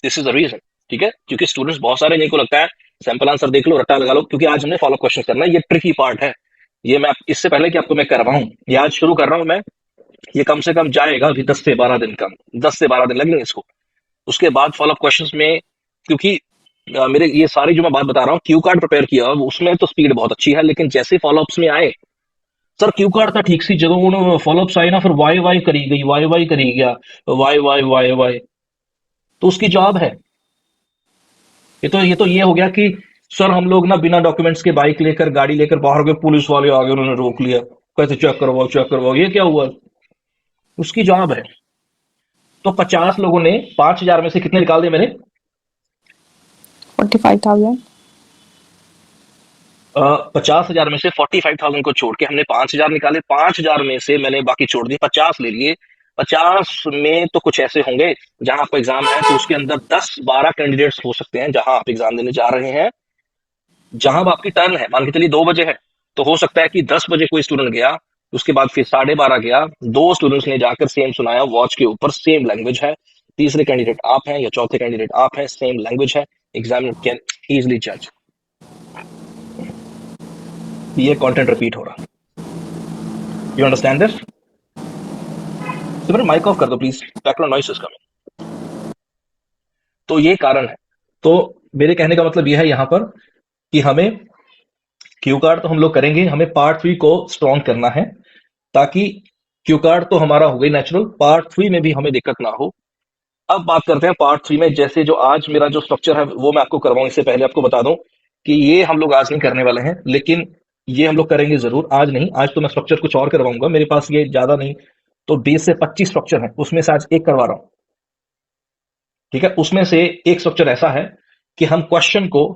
This is the reason, ठीक है, क्योंकि स्टूडेंट्स बहुत सारे जिनको लगता है सैंपल आंसर देख लो, रट्टा लगा लो, क्योंकि आज हमने फॉलो क्वेश्चन करना है, ये ट्रिकी पार्ट है। ये मैं इससे पहले कि आपको मैं करवाऊं, ये आज शुरू कर रहा हूं मैं। ये कम से कम जाएगा अभी 10 से 12 दिन का, 10 से 12 दिन लगेंगे इसको। उसके बाद फॉलोअप क्वेश्चंस में, क्योंकि मेरे ये सारी जो मैं बात बता रहा हूँ, क्यू कार्ड प्रिपेयर किया उसमें तो स्पीड बहुत अच्छी है, लेकिन जैसे फॉलोअप्स में आए, सर क्यू कार्ड था ठीक सी जगह, उन्होंने फॉलोअप्स आई ना, फिर वाई वाई करी गई, वाई वाई करी गया, वाई वाई वाई वाई। तो उसकी जॉब है। ये हो गया कि सर हम लोग ना बिना डॉक्यूमेंट्स के बाइक लेकर, गाड़ी लेकर बाहर गए, पुलिस वाले आ गए, उन्होंने रोक लिया, कहते चेक करवाओ चेक करवाओ, ये क्या हुआ? उसकी जॉब है। तो 50 लोगों ने 5,000 में से कितने निकाल दिए मैंने? 45,000। 50,000 में से 45,000 को छोड़ के हमने 5,000 निकाले, 5,000 में से मैंने बाकी छोड़ दिए, 50 ले लिए। 50 में तो कुछ ऐसे होंगे जहां आपका एग्जाम है, तो उसके अंदर 10-12 कैंडिडेट्स हो सकते हैं जहां आप एग्जाम देने जा रहे हैं, जहां अब आपकी टर्न है। मान के चलिए 2 बजे है, तो हो सकता है कि 10 बजे कोई स्टूडेंट गया, उसके बाद फिर 12:30 गया, 2 स्टूडेंट्स ने जाकर सेम सुनाया, वॉच के ऊपर सेम लैंग्वेज है, तीसरे कैंडिडेट आप हैं या चौथे कैंडिडेट आप हैं, सेम लैंग्वेज है, एग्जामिनर कैन इजिली जज ये कंटेंट रिपीट हो रहा। You understand this? Simran mic off कर दो please, background noise is coming. तो ये कारण है। तो मेरे कहने का मतलब यह है यहां पर कि हमें क्यू कार्ड तो हम लोग करेंगे, हमें पार्ट 3 को स्ट्रॉन्ग करना है, ताकि क्यू कार्ड तो हमारा हो गई नेचुरल, पार्ट 3 में भी हमें दिक्कत ना हो। अब बात करते हैं पार्ट 3 में। जैसे जो आज मेरा जो स्ट्रक्चर है वो मैं आपको करवाऊं, इससे पहले आपको बता दूं कि ये हम लोग आज नहीं करने वाले हैं, लेकिन ये हम लोग करेंगे जरूर। आज नहीं, आज तो मैं स्ट्रक्चर कुछ और करवाऊंगा, मेरे पास ये ज्यादा नहीं तो 20 से 25 स्ट्रक्चर है, उसमें से आज एक करवा रहा हूं, ठीक है। उसमें से एक स्ट्रक्चर ऐसा है कि हम क्वेश्चन को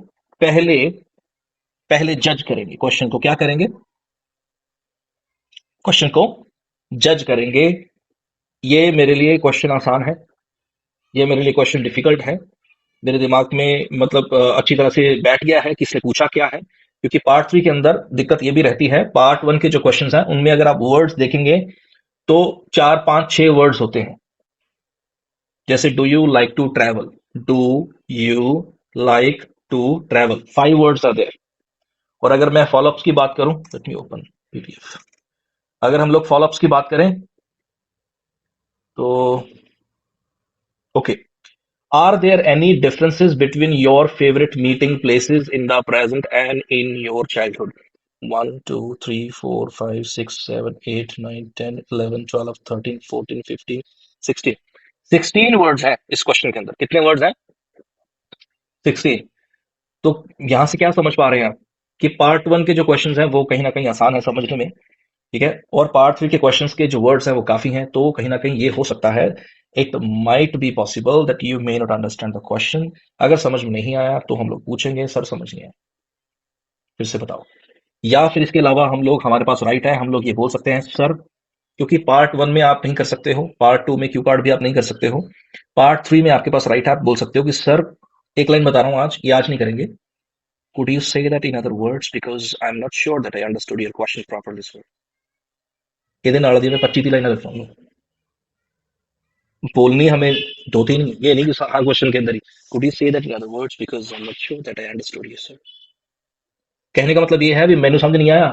पहले पहले जज करेंगे। क्वेश्चन को क्या करेंगे? क्वेश्चन को जज करेंगे। ये मेरे लिए क्वेश्चन आसान है, ये मेरे लिए क्वेश्चन डिफिकल्ट है, मेरे दिमाग में मतलब अच्छी तरह से बैठ गया है किसने पूछा क्या है। क्योंकि पार्ट 3 के अंदर दिक्कत ये भी रहती है, पार्ट 1 के जो क्वेश्चंस हैं उनमें अगर आप वर्ड्स देखेंगे तो 4 5 6 वर्ड्स होते हैं। जैसे do you like to travel, do you like to travel, 5 words are there. और अगर मैं फॉलोअप्स की बात करूं, लेट मी ओपन पीडीएफ। अगर हम लोग फॉलोअप्स की बात करें तो okay, are there any differences between your favorite meeting places in the present and in your childhood? 1 2 3 4 5 6 7 8 9 10 11 12 13 14 15 16 16 words हैं इस क्वेश्चन के अंदर। कितने वर्ड्स हैं? 16। तो यहां से क्या समझ पा रहे हैं आप कि पार्ट 1 के जो क्वेश्चंस हैं वो कहीं ना कहीं आसान है समझने में, ठीक है, और पार्ट 3 के क्वेश्चंस के जो वर्ड्स हैं वो काफी हैं। तो कहीं ना कहीं ये हो सकता है, it might be possible that you may not understand the question. अगर समझ में नहीं आया तो हम लोग पूछेंगे सर समझ नहीं आया, फिर से बताओ। या फिर इसके अलावा हम लोग, हमारे पास राइट है, हम लोग ये बोल सकते हैं सर, क्योंकि पार्ट 1 में आप नहीं कर सकते हो, पार्ट 2 में क्यू कार्ड भी आप नहीं कर सकते हो, पार्ट 3 में आपके पास राइट है, आप बोल सकते हो कि सर, एक लाइन बता रहा हूं आज, ये आज नहीं करेंगे, could you say that in other words because I am not sure that I understood your question properly sir. ਇਹਦੇ ਨਾਲ ਦੀ मैं 25 लाइन लिखूंगा। बोलनी हमें 2 3, ये नहीं कि हर क्वेश्चन के अंदर he could you say that in other words because I am not sure that I understood you sir. कहने का मतलब ये है भी मैंने समझ नहीं आया,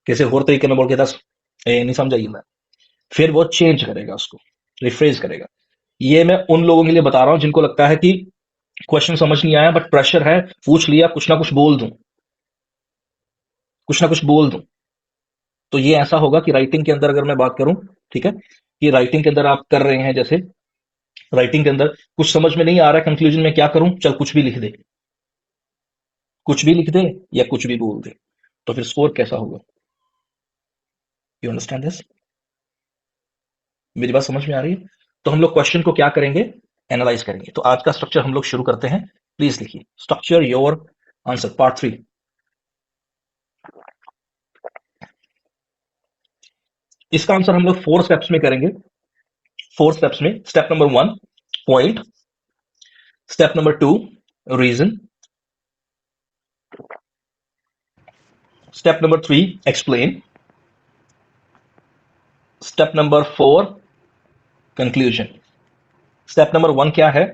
किसी और तरीके में बोल के दस ये नहीं समझ आई मैं, फिर वो चेंज करेगा, उसको रिफ्रेज करेगा। ये मैं उन लोगों के लिए बता रहा हूं जिनको लगता है कि क्वेश्चन समझ नहीं आया बट प्रेशर है, पूछ लिया, कुछ ना कुछ बोल दूं, कुछ ना कुछ बोल दूं। तो ये ऐसा होगा कि राइटिंग के अंदर अगर मैं बात करूं, ठीक है, कि राइटिंग के अंदर आप कर रहे हैं, जैसे राइटिंग के अंदर कुछ समझ में नहीं आ रहा है, कंक्लूजन में क्या करूं, चल कुछ भी लिख दे, कुछ भी लिख दे या कुछ भी बोल दे, तो फिर स्कोर कैसा होगा? You understand this? मेरी बात समझ में आ रही है? तो हम लोग क्वेश्चन को क्या करेंगे? एनालाइज करेंगे। तो आज का स्ट्रक्चर हम लोग शुरू करते हैं, प्लीज लिखिए स्ट्रक्चर योर आंसर पार्ट 3। इसका आंसर हम लोग 4 स्टेप्स में करेंगे, 4 स्टेप्स में। Step number 1 point, step number 2 reason, step number 3 explain, step number 4 conclusion. Step number 1 क्या है?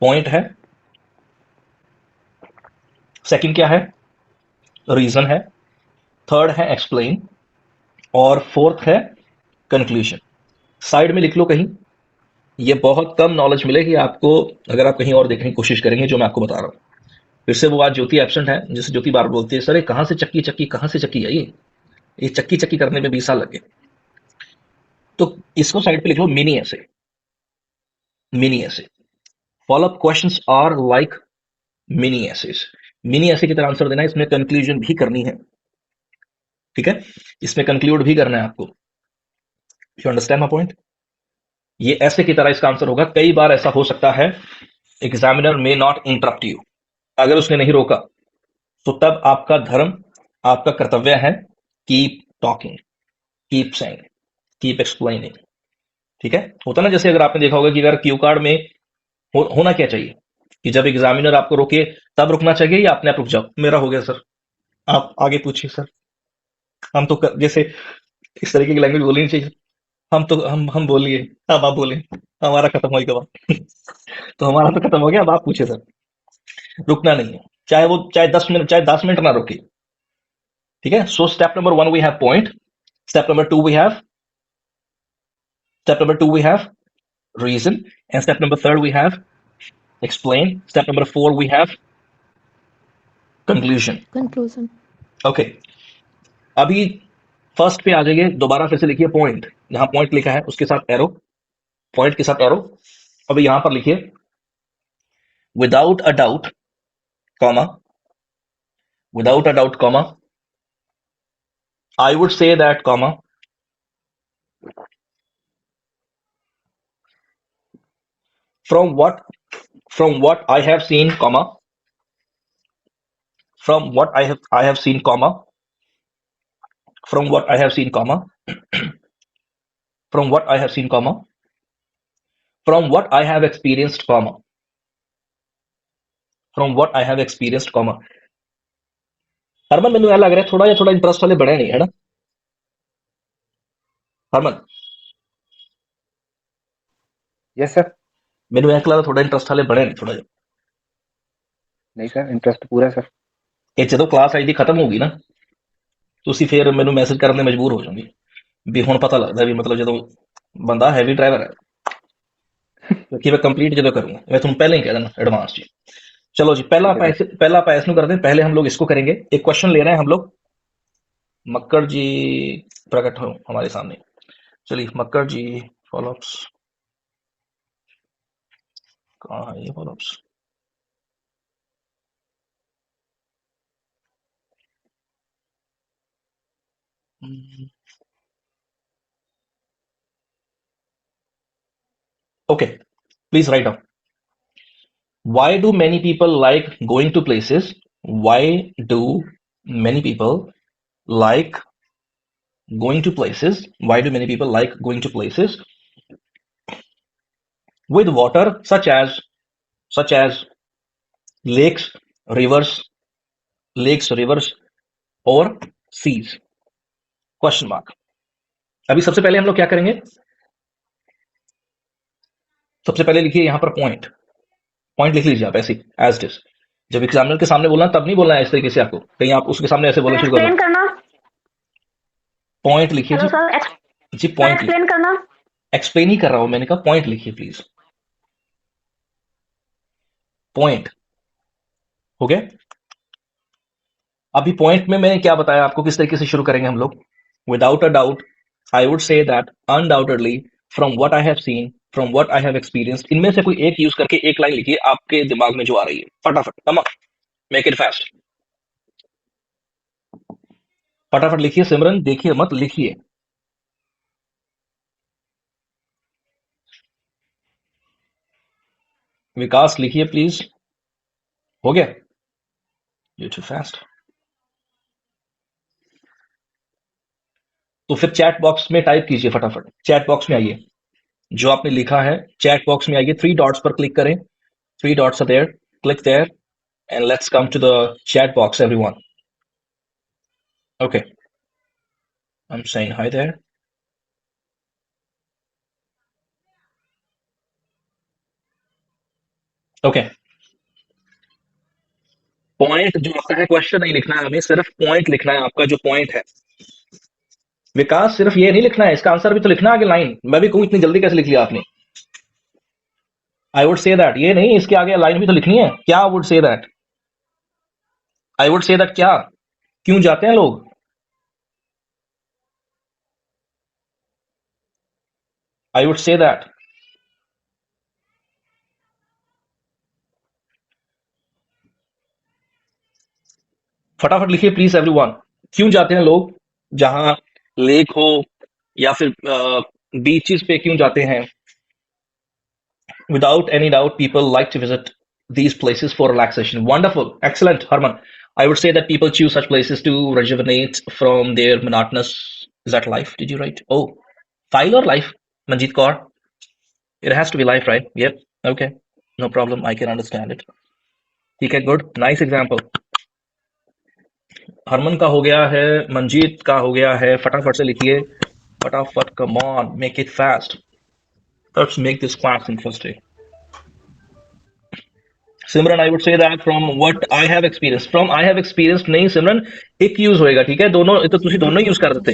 पॉइंट है, सेकंड क्या है, रीजन है, थर्ड है एक्सप्लेन, और फोर्थ है कंक्लूजन। साइड में लिख लो कहीं। ये बहुत कम नॉलेज मिलेगी आपको अगर आप कहीं और देखने की कोशिश करेंगे जो मैं आपको बता रहा हूँ। फिर से वो आज ज्योति एब्सेंट है, जिसे ज्योति बार बोलती है, सर ये कहाँ से चक्की चक्की, कहाँ से चक्की है ये चक्की चक्की करने में 20 साल लगे। तो इसको साइड पे लिख लो, mini essay, mini essay. Follow up questions are like mini essays. Mini essay की तरह आंसर देना है, इसमें कंक्लूजन भी करनी है, ठीक है, इसमें कंक्लूड भी करना है आपको। You understand my point? ये ऐसे की तरह इसका आंसर होगा। कई बार ऐसा हो सकता है examiner may not interrupt you, अगर उसने नहीं रोका तो तब आपका धर्म, आपका कर्तव्य है, keep talking, keep saying, keep explaining, ठीक है। होता ना, जैसे अगर आपने देखा होगा कि अगर क्यू कार्ड में होना क्या चाहिए कि जब एग्जामिनर आपको रोके तब रुकना चाहिए या अपने आप रुक जाओ, मेरा हो गया सर, आप आगे पूछिए सर। हम तो जैसे इस तरीके की लैंग्वेज बोलनी चाहिए। हम बोलिए, अब आप बोलिए, हमारा खत्म हो गया बात। तो हमारा तो खत्म हो गया, अब आप पूछे सर। रुकना नहीं है, चाहे वो चाहे 10 मिनट, चाहे 10 मिनट ना रुके, ठीक है। So step number 1 we have point, step number 2 we have, step number 2 we have reason, and step number 3 we have explain, step number 4 we have conclusion. Conclusion. Okay, अभी फर्स्ट पे आ जाइए, दोबारा फिर से लिखिए पॉइंट, जहां पॉइंट लिखा है उसके साथ एरो, पॉइंट के साथ एरो। अभी यहां पर लिखिए without a doubt comma, without a doubt comma, I would say that comma, from what from what I have seen comma, from what I have seen comma, from what I have seen comma, from what I have seen comma, from what I have experienced comma, from what I have experienced comma। Harman ਮੈਨੂੰ ਇਹ ਲੱਗ ਰਿਹਾ ਥੋੜਾ interest ਵਾਲੇ ਬਣੇ ਨਹੀਂ ਹੈ ਨਾ ਹਰਮਨ? Yes sir. ਮੈਨੂੰ ਇਹ ਲੱਗਦਾ ਥੋੜਾ ਇੰਟਰਸਟ ਵਾਲੇ ਬਣੇ ਨਹੀਂ ਥੋੜਾ ਜਿਹਾ। नहीं सर, इंटरेस्ट पूरा सर। ਇਹ ਜਦੋਂ ਕਲਾਸ ਅੱਜ ਦੀ ਖਤਮ ਹੋਊਗੀ ਨਾ, ਤੁਸੀਂ ਫਿਰ ਮੈਨੂੰ ਮੈਸੇਜ ਕਰਨ ਦੇ ਮਜਬੂਰ ਹੋ ਜਾਓਗੇ ਵੀ ਹੁਣ ਪਤਾ ਲੱਗਦਾ ਵੀ ਮਤਲਬ ਜਦੋਂ ਬੰਦਾ ਹੈਵੀ ਡਰਾਈਵਰ ਹੈ, क्योंकि मैं कंप्लीट जो करूंगा मैं तुम पहले ही कह देना एडवांस जी। चलो जी, पहला ठीक है सर। पहला आप ऐसे करते हैं, पहले हम लोग इसको करेंगे। एक क्वेश्चन ले रहे हैं हम लोग, मक्कड़ जी प्रकट हो हमारे सामने। चलिए मक्कड़ जी, फॉलोअप्स कहाँ है ये follow-ups? Okay, please write down. Why do many people like going to places? Why do many people like going to places? Why do many people like going to places with water such as lakes, rivers, rivers और seas? Question mark. अभी सबसे पहले हम लोग क्या करेंगे, सबसे पहले लिखिए यहां पर पॉइंट, पॉइंट लिख लीजिए आप ऐसे एज इट इज। जब एग्जामिनर के सामने बोलना तब नहीं बोलना है इस तरीके से, आपको कहीं आप उसके सामने ऐसे बोलना शुरू कर एक्सप्लेन दो। करना। पॉइंट लिखिए हेलो जी, सर, जी पॉइंट लिखिए। एक्सप्लेन करना। एक्सप्लेन ही कर रहा हूं, मैंने कहा पॉइंट लिखिए प्लीज, पॉइंट हो गया। अभी पॉइंट में मैंने क्या बताया आपको, किस तरीके से शुरू करेंगे हम लोग। Without a doubt I would say that undoubtedly, from what I have seen, from what I have experienced, इनमें से कोई एक यूज करके एक लाइन लिखिए आपके दिमाग में जो आ रही है, फटाफट, कम मेक इट फास्ट, फटाफट लिखिए। सिमरन देखिए मत, लिखिए। विकास लिखिए प्लीज। हो गया? You too fast. तो फिर चैट बॉक्स में टाइप कीजिए फटाफट, चैट बॉक्स में आइए, जो आपने लिखा है चैट बॉक्स में आइए, 3 डॉट्स पर क्लिक करें, 3 dots are there, click there and let's come to the chat box everyone. Okay, I'm saying hi there. Okay, point जो आपका है, क्वेश्चन नहीं लिखना है हमें, सिर्फ पॉइंट लिखना है, आपका जो पॉइंट है। विकास, सिर्फ ये नहीं लिखना है, इसका आंसर भी तो लिखना है आगे लाइन। मैं भी कहूं इतनी जल्दी कैसे लिख लिया आपने। आई वुड से दैट, ये नहीं, इसके आगे लाइन भी तो लिखनी है। क्या would say that, I would say that क्या, क्यों जाते हैं लोग। आई वुड से दैट, फटाफट लिखिए प्लीज एवरीवन। क्यों जाते हैं लोग, जहां लेक हो या फिर बीचेस पे क्यों जाते हैं। Without any doubt, people like to visit these places for relaxation. Wonderful. Excellent, Harman. I would say that people choose such places to rejuvenate from their monotonous. Is that life? Did you write? Oh, file or life? Manjeet Kaur. It has to be life, right? Yep. Okay. No problem. I can understand it. ठीक है, good. Nice example. Harman का हो गया है, मंजीत का हो गया है, फटाफट से लिखिए, फटाफट, come on, make it fast. Let's make this class interesting. Simran, I would say that from what I have experience, from I have experience नहीं सिमरन, एक यूज होएगा, ठीक है, दोनों तो तुसी दोनों यूज कर देते।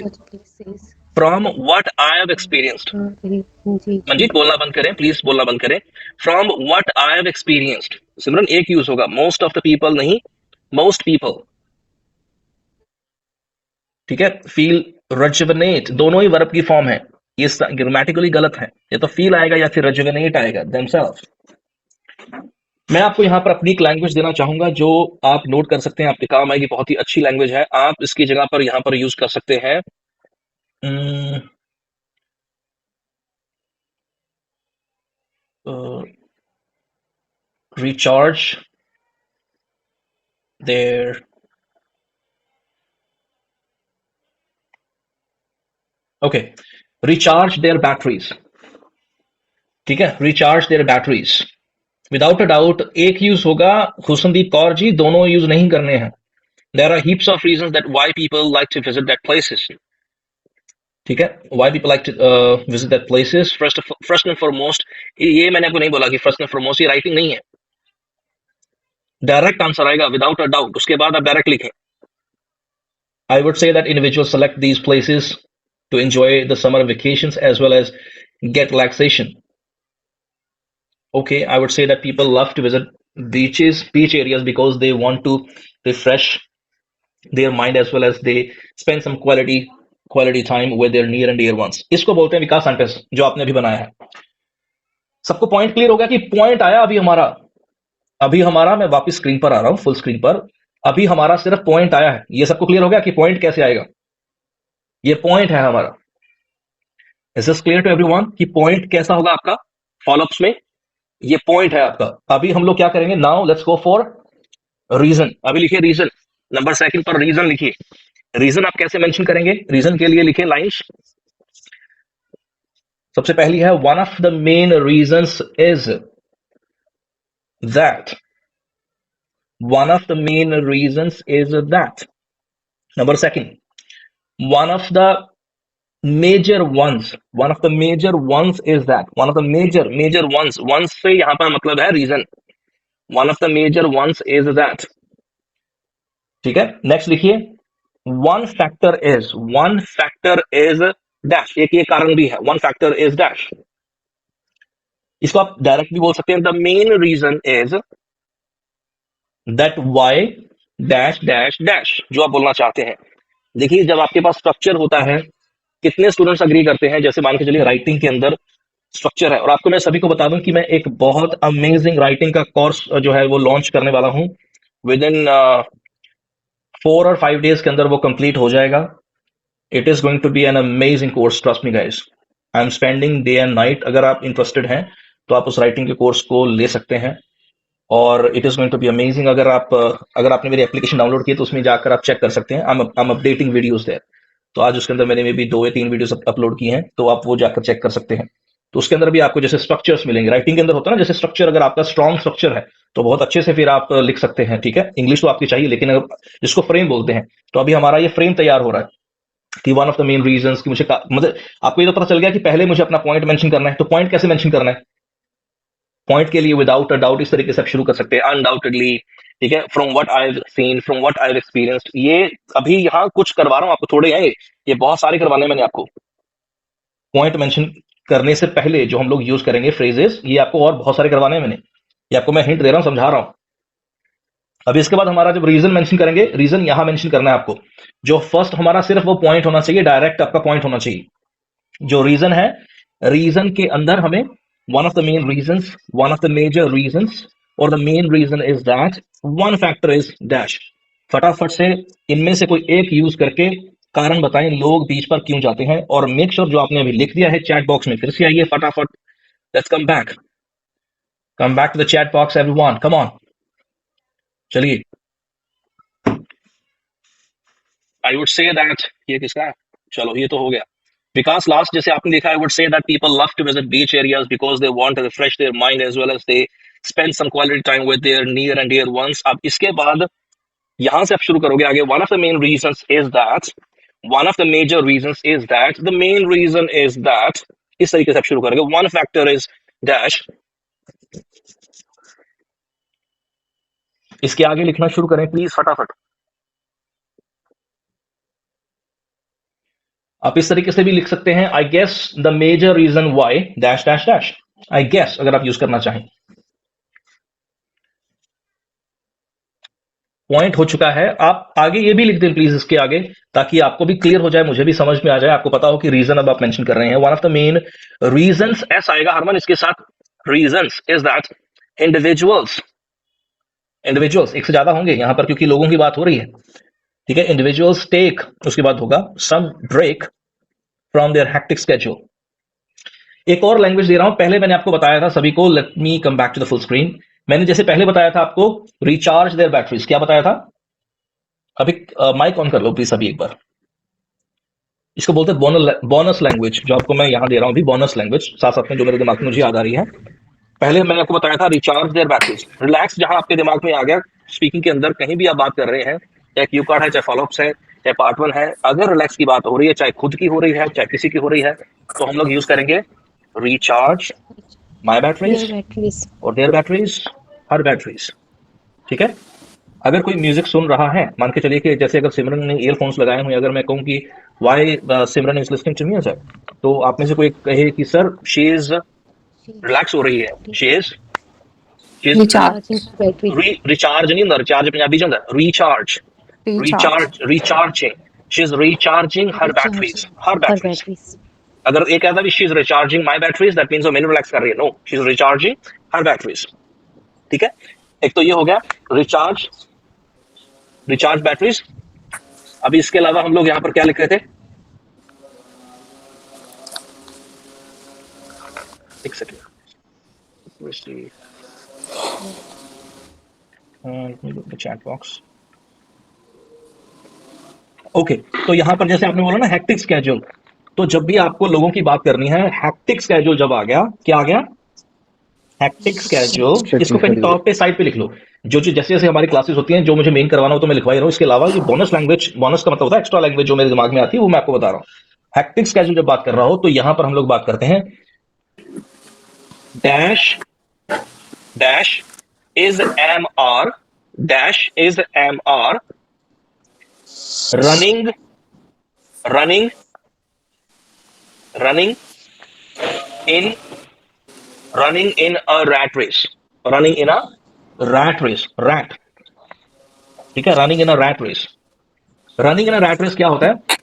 From what I have experienced, Manjeet बोलना बंद करें प्लीज, बोलना बंद करें। From what I have experienced, Simran एक यूज होगा, मोस्ट ऑफ द पीपल नहीं, मोस्ट पीपल, ठीक है। फील, रजुवनेट, दोनों ही वर्ब की फॉर्म है, ये ग्रामेटिकली गलत है, ये तो फील आएगा या फिर रजुवनेट आएगा, देमसेल्फ। मैं आपको यहाँ पर अपनी एक लैंग्वेज देना चाहूंगा जो आप नोट कर सकते हैं, आपके काम आएगी, बहुत ही अच्छी लैंग्वेज है, आप इसकी जगह पर यहाँ पर यूज कर सकते हैं। Recharge their, okay, recharge their batteries, ठीक है, recharge their batteries. Without a doubt एक यूज होगा, हुसनदीप कौर जी, दोनों यूज नहीं करने हैं। There are heaps of reasons that why people like to visit that places, ठीक है, व्हाई people like to visit that प्लेसेस। फर्स्ट एंड फॉरमोस्ट, ये मैंने आपको नहीं बोला कि फर्स्ट एंड फॉरमोस्ट, ये राइटिंग नहीं है, डायरेक्ट आंसर आएगा विदाउट अ डाउट, उसके बाद आप डायरेक्ट लिखें। आई would say that individuals select these places to enjoy the summer vacations as well as get relaxation. Okay, I would say that people love to visit beaches, beach areas, because they want to refresh their mind as well as they spend some quality time with their near and dear ones. इसको बोलते हैं विकास sentence, जो आपने अभी बनाया है। सबको point clear हो गया कि पॉइंट आया अभी हमारा, मैं वापस स्क्रीन पर आ रहा हूं, फुल स्क्रीन पर, अभी हमारा सिर्फ पॉइंट आया है। ये सबको क्लियर हो गया कि पॉइंट कैसे आएगा, ये पॉइंट है हमारा। Is this clear to everyone कि पॉइंट कैसा होगा आपका फॉलोअप्स में, ये पॉइंट है आपका। अभी हम लोग क्या करेंगे, now let's go for reason. अभी लिखिए रीजन, नंबर सेकंड पर रीजन लिखिए। रीजन आप कैसे मेंशन करेंगे, रीजन के लिए लिखिए लाइंस। सबसे पहली है, one of the main reasons is that, one of the main reasons is that. Number second, one of the major ones, one of the major ones is that, one of the major ones से यहां पर मतलब है reason, one of the major ones is that, ठीक है। Next लिखिए, one factor is dash, एक ये कारण भी है, one factor is dash। इसको आप डायरेक्ट भी बोल सकते हैं, the main reason is that why dash dash dash, जो आप बोलना चाहते हैं। देखिए, जब आपके पास स्ट्रक्चर होता है, कितने स्टूडेंट्स अग्री करते हैं, जैसे मान के चलिए राइटिंग के अंदर स्ट्रक्चर है, और आपको मैं सभी को बता दूं कि मैं एक बहुत अमेजिंग राइटिंग का कोर्स जो है वो लॉन्च करने वाला हूं, विद इन 4 और 5 डेज के अंदर वो कंप्लीट हो जाएगा। It is going to be an amazing course, trust me guys, I am spending day and night. अगर आप इंटरेस्टेड हैं तो आप उस राइटिंग के कोर्स को ले सकते हैं, और it is going to be amazing. अगर आपने मेरी एप्लीकेशन डाउनलोड की तो उसमें जाकर आप चेक कर सकते हैं, I am updating videos there. तो आज उसके अंदर मैंने में भी 2 या 3 वीडियोस अपलोड की हैं, तो आप वो जाकर चेक कर सकते हैं। तो उसके अंदर भी आपको जैसे स्ट्रक्चर्स मिलेंगे, राइटिंग के अंदर होता है ना, जैसे स्ट्रक्चर, अगर आपका स्ट्रॉन्ग स्ट्रक्चर है तो बहुत अच्छे से फिर आप लिख सकते हैं, ठीक है। इंग्लिश तो आपकी चाहिए, लेकिन अगर जिसको फ्रेम बोलते हैं, तो अभी हमारा ये फ्रेम तैयार हो रहा है कि one of the main reasons, कि मुझे मतलब आपको ये तो पता चल गया कि पहले मुझे अपना पॉइंट मेंशन करना है, तो पॉइंट कैसे मेंशन करना है, पॉइंट के लिए विदाउट अ डाउट इस तरीके से आप शुरू कर सकते हैं, अनडाउटेडली, ठीक है, from what I have seen, from what I have experienced. ये अभी यहाँ कुछ करवा रहा हूँ आपको, थोड़े हैं ये बहुत सारे करवाने मैंने आपको। पॉइंट मेंशन करने से पहले जो हम लोग यूज करेंगे फ्रेजेस, ये आपको और बहुत सारे करवाने हैं मैंने, ये आपको मैं हिंट दे रहा हूँ, समझा रहा हूँ। अभी इसके बाद हमारा जब रीजन मेंशन करेंगे, रीजन यहां मेंशन करना है आपको। जो फर्स्ट हमारा सिर्फ वो पॉइंट होना चाहिए, डायरेक्ट आपका पॉइंट होना चाहिए। जो रीजन है, रीजन के अंदर हमें one of the main reasons, one of the major reasons, और the main reason is that one factor is dash. फटाफट से इनमें से कोई एक यूज करके कारण बताएं लोग बीच पर क्यों जाते हैं, और मेक श्योर जो आपने अभी लिख दिया है चैट बॉक्स में फिर से आइए फटाफट। Let's come back to the chat box everyone, come on, चलिए। आई वुड से दैट, ये किसका है, चलो ये तो हो गया। विकास लास्ट जैसे आपने देखा, I would say that people love to visit beach areas because they want to refresh their mind as well as they spend some quality time with their near and dear ones. अब इसके बाद यहां से आप शुरू करोगे आगे, one of the main reasons is that, one of the major reasons is that, the main reason is that, इस तरीके से आप शुरू करोगे, वन फैक्टर इज डैश। इसके आगे लिखना शुरू करें प्लीज फटाफट। आप इस तरीके से भी लिख सकते हैं, I guess the major reason why dash dash dash, I guess अगर आप यूज करना चाहें। पॉइंट हो चुका है, आप आगे ये भी लिख दें प्लीज इसके आगे, ताकि आपको भी क्लियर हो जाए, मुझे भी समझ में आ जाए, आपको पता हो कि रीजन अब आप मेंशन कर रहे हैं। One of the main reasons, S आएगा हरमन इसके साथ, reasons is that individuals, individuals एक से ज्यादा होंगे यहां पर क्योंकि लोगों की बात हो रही है, ठीक है। इंडिविजुअल्स टेक, उसके बाद होगा some break from their hectic schedule. एक और लैंग्वेज दे रहा हूं, पहले मैंने आपको बताया था सभी को, let me come back to the full screen. मैंने जैसे पहले बताया था आपको, रिचार्ज देयर बैटरीज, क्या बताया था? अभी माइक ऑन कर लो प्लीज सभी एक बार। इसको बोलते हैं बोनस लैंग्वेज, जो आपको मैं यहां दे रहा हूं अभी, बोनस लैंग्वेज, साथ साथ में जो मेरे दिमाग में मुझे याद आ रही है। पहले मैंने आपको बताया था रिचार्ज देयर बैटरीज, रिलैक्स, जहां आपके दिमाग में आ गया स्पीकिंग के अंदर, कहीं भी आप बात कर रहे हैं, चाहे क्यू कार्ड है, चाहे फॉलोअप्स है, चाहे पार्ट 1 है, अगर रिलैक्स की बात हो रही है, चाहे खुद की हो रही है, चाहे किसी की हो रही है, तो हम लोग यूज करेंगे recharge my batteries Their batteries. और देयर बैटरीज, हर बैटरीज, ठीक है। अगर कोई म्यूजिक सुन रहा है, मान के चलिए कि जैसे अगर सिमरन ने ईयरफोन्स लगाए हुए, अगर मैं कहूँ कि why Simran is listening to music, तो आप में से कोई कहे कि सर शी इज रिलैक्स हो रही है, she is Recharge. Recharging her battery. Recharge नहीं होता, रिचार्ज पंजाबी च होंदा, recharge, Recharge. Recharging, she is recharging her batteries, her Her batteries. batteries. अगर ये कहता है she is recharging my batteries, that means वो मैंने रिलैक्स कर रही है, no, she is recharging her batteries, ठीक है। एक तो ये हो गया रिचार्ज, रिचार्ज बैटरीज। अभी इसके अलावा हम लोग यहाँ पर क्या लिख रहे थे, एक सेकेंड, चैट बॉक्स, ओके। तो यहां पर जैसे आपने बोला ना हैक्टिक स्केड्यूल, तो जब भी आपको लोगों की बात करनी है, हैक्टिक स्केड्यूल जब आ गया, क्या आ गया, हैक्टिक स्केड्यूल। इसको कहीं टॉप पे साइड पे लिख लो, जो जो जैसे जैसे हमारी क्लासेस होती हैं, जो मुझे मेन करवाना हो तो मैं लिखवा ही रहा हूँ। इसके अलावा ये बोनस लैंग्वेज, बोनस का मतलब होता है एक्स्ट्रा लैंग्वेज जो मेरे दिमाग में आती है, वो मैं आपको बता रहा हूँ। हैक्टिक स्केड्यूल जब बात कर रहा हो, तो यहां पर हम लोग बात करते हैं dash dash is M R, dash is M R running, running, running in, running in a rat race, running in a rat race, rat, ठीक है, running in a rat race, running in a rat race क्या होता है?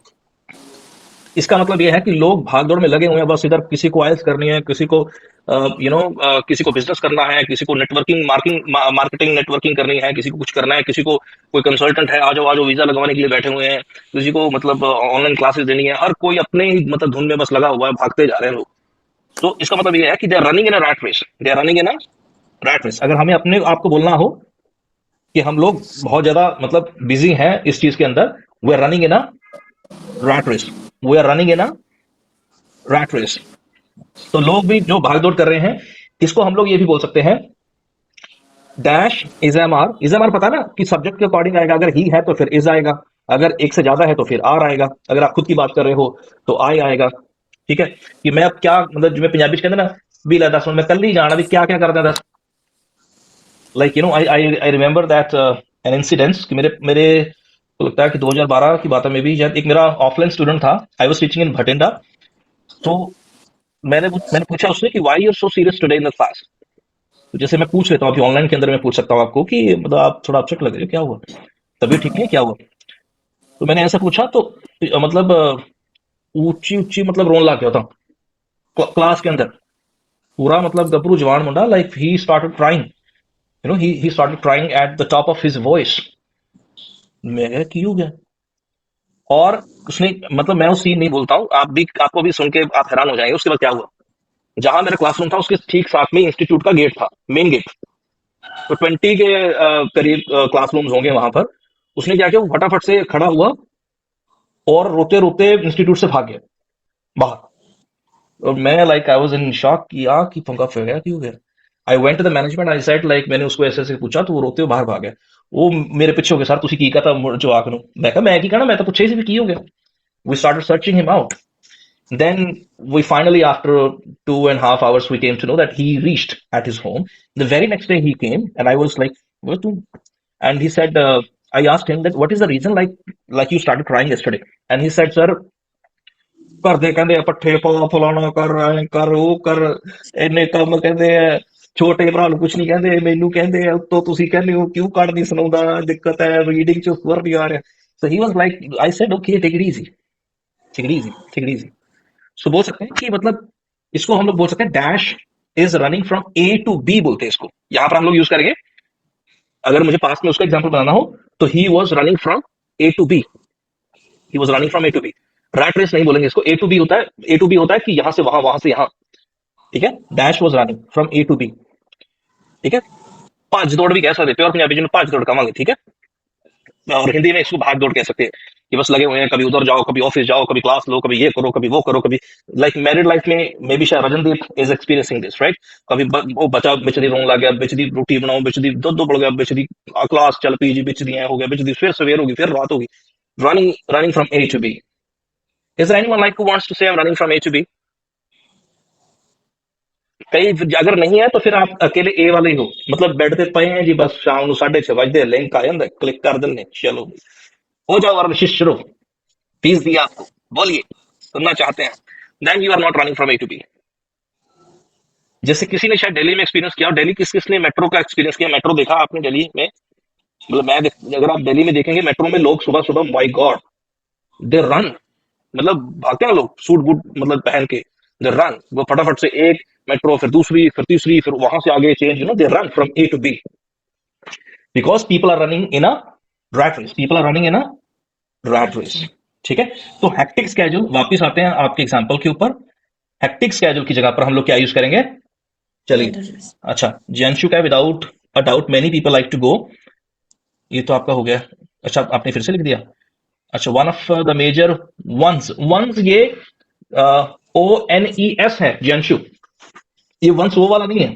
इसका मतलब यह है कि लोग भागदौड़ में लगे हुए हैं, बस इधर किसी को आयल्स करनी है, किसी को किसी को बिजनेस करना है, किसी को नेटवर्किंग मार्केटिंग नेटवर्किंग करनी है, किसी को कुछ करना है, किसी को कोई कंसल्टेंट है, आ जाओ वीजा लगवाने के लिए बैठे हुए हैं, किसी को मतलब ऑनलाइन क्लासेस देनी है, हर कोई अपने ही मतलब धुन में बस लगा हुआ है, भागते जा रहे हैं लोग। तो इसका मतलब ये है कि they are running in a rat race, they are running in a rat race. अगर हमें अपने आप को बोलना हो कि हम लोग बहुत ज्यादा मतलब बिजी हैं इस चीज के अंदर, we are running in a rat race, we are running in a rat race. तो लोग भी जो भागदौड़ कर रहे हैं, इसको हम लोग ये भी बोल सकते हैं dash is M R. Is M R पता ना कि सब्जेक्ट के अकॉर्डिंग आएगा, अगर ही है तो फिर इज आएगा, अगर एक से ज्यादा है तो फिर आर आएगा, अगर आप खुद की बात कर रहे हो तो आई आएगा, ठीक है। कि मैं अब क्या मतलब, जो मैं पंजाबी कहते ना बी लाइक 10 मिनट, मैं कल ही जाना भी क्या क्या करता था। Like you know I remember that an incidence कि मेरे मेरे को लगता है कि 2012 की बात है मे बी, एक मेरा ऑफलाइन स्टूडेंट था। I was teaching in Bathinda. तो मैंने पूछा उससे कि why you are so serious today in the class. तो जैसे मैं पूछ लेता हूँ अभी ऑनलाइन के अंदर, मैं पूछ सकता हूँ आपको कि मतलब आप थोड़ा अपसेट लग रहे हो, क्या हुआ, तबीयत ठीक नहीं है, क्या हुआ। तो मैंने ऐसा पूछा तो मतलब ऊंची ऊंची मतलब रोने लग गया था क्लास के अंदर। पूरा मतलब गबरू जवान मुंडा, like he started crying, you know he started crying at the top of his voice. मैं कहा क्यों गया। और उसने मतलब मैं उस सीन नहीं भूलता हूँ, आप भी, आपको भी सुन के आप हैरान हो जाएंगे। उसके बाद क्या हुआ, जहां मेरा क्लासरूम था उसके ठीक साथ में इंस्टीट्यूट का गेट था, मेन गेट। तो 20 के करीब क्लासरूम्स होंगे वहां पर। उसने क्या किया, वो फटाफट से खड़ा हुआ और रोते रोते इंस्टीट्यूट से भाग गया बाहर। और मैं like I was in shock कि यार की पंगा फिर गया, क्यों गया। I went to the management, I said like, मैंने उसको ऐसे ऐसे पूछा तो वो रोते हुए बाहर भाग गया। वो मेरे पीछे हो गया, सर तुसी की कहता जो आखनो। मैं कहा मैं की कहना, मैं तो पूछे ही भी की हो गया। We started searching him out. Then we finally, after 2.5 hours, we came to know that he reached at his home. The very next day he came, and I was like, "What?" And he said, I asked him that, "What is the reason? Like you started crying yesterday?" And he said, "Sir, ਘਰਦੇ ਕਹਿੰਦੇ ਆ ਪੱਠੇ ਪਾ, ਫਲਾਣਾ ਕਰ, ਐ ਕਰ, ਉਹ ਕਰ, ਇੰਨੇ ਕੰਮ ਕਹਿੰਦੇ ਆ, ਛੋਟੇ ਭਰਾ ਨੂੰ ਕੁਝ ਨਹੀਂ ਕਹਿੰਦੇ, ਮੈਨੂੰ ਕਹਿੰਦੇ ਆ, ਉੱਤੋਂ ਤੁਸੀਂ ਕਹਿੰਦੇ ਹੋ ਕਿਉਂ ਕਾਰਡ ਨਹੀਂ ਸੁਣਾਉਂਦਾ, ਦਿੱਕਤ ਹੈ, ਰੀਡਿੰਗ ਚ ਸਵਰ ਨਹੀਂ ਆ ਰਿਹਾ।" So he was like, I said, "Okay, take it easy, take it easy, take it easy." सो बोल सकते हैं कि मतलब इसको हम लोग बोल सकते हैं dash is running from A to B, बोलते हैं इसको। यहां पर हम लोग यूज करेंगे, अगर मुझे पास्ट में उसका एग्जांपल बनाना हो तो he was running from A to B, he was running from A to B. Rat race नहीं बोलेंगे इसको, ए टू बी होता है, ए टू बी होता है कि यहां से वहां, वहां से यहां। ठीक है, dash was running from A to B. ठीक है, भज दौड़ भी कह सकते हैं, और पंजाबी जिन्हें भज दौड़ कहेंगे। ठीक है, और हिंदी में इसको भाग दौड़ कह सकते हैं कि बस लगे हुए हैं, कभी उधर जाओ, कभी ऑफिस जाओ, कभी क्लास लो, कभी ये करो, कभी वो करो, कभी लाइक मैरिड लाइफ में मे बी शायद रजनदीप इज एक्सपीरियंसिंग दिस, राइट। कभी वो बचा बिच दी रोन लग गया, बिच दी रोटी बनाओ, बिच दी दुध उबल गया, बिच दी क्लास चल पी जी, बिच दी हो गया, बिच दी फिर सवेर होगी, फिर रात होगी। Running running from A to B. Is there anyone like who wants to say I am running from A to B. कई अगर नहीं है तो फिर आप अकेले ए वाले ही हो, मतलब बेड पे पे हैं जी, बस शाम ਨੂੰ 6:30 ਵਜੇ लिंक आ ਜਾਂਦਾ, क्लिक कर देने, चलो हो जाओ वर्जिश शुरू। फीस दिया आपको, बोलिए सुनना चाहते हैं। Then you are not running from A to B. जैसे किसी ने शायद दिल्ली में एक्सपीरियंस किया, दिल्ली किस किसने मेट्रो का एक्सपीरियंस किया, मेट्रो देखा आपने दिल्ली में। मतलब अगर आप दिल्ली में देखेंगे मेट्रो में लोग सुबह सुबह, माय गॉड, दे रन, मतलब भागते हैं लोग सूट बूट मतलब पहन के, दे रन, वो फटाफट से एक मेट्रो, फिर दूसरी, फिर तीसरी, फिर वहां से आगे change, you know, they run from A to B because people are running in a rat race, people are running in a rat race. ठीक है, तो हेक्टिक स्केड्यूल, वापस आते हैं आपके एग्जांपल के ऊपर। हेक्टिक स्केड्यूल की जगह पर हम लोग क्या यूज करेंगे, चलिए। अच्छा, जेंशु का without a doubt many people like to go, ये तो आपका हो गया। अच्छा, आपने फिर से लिख दिया। अच्छा, one of the major ones, ones ये ओ एन ई एस है जेंशु, ये वंस वो वाला नहीं है।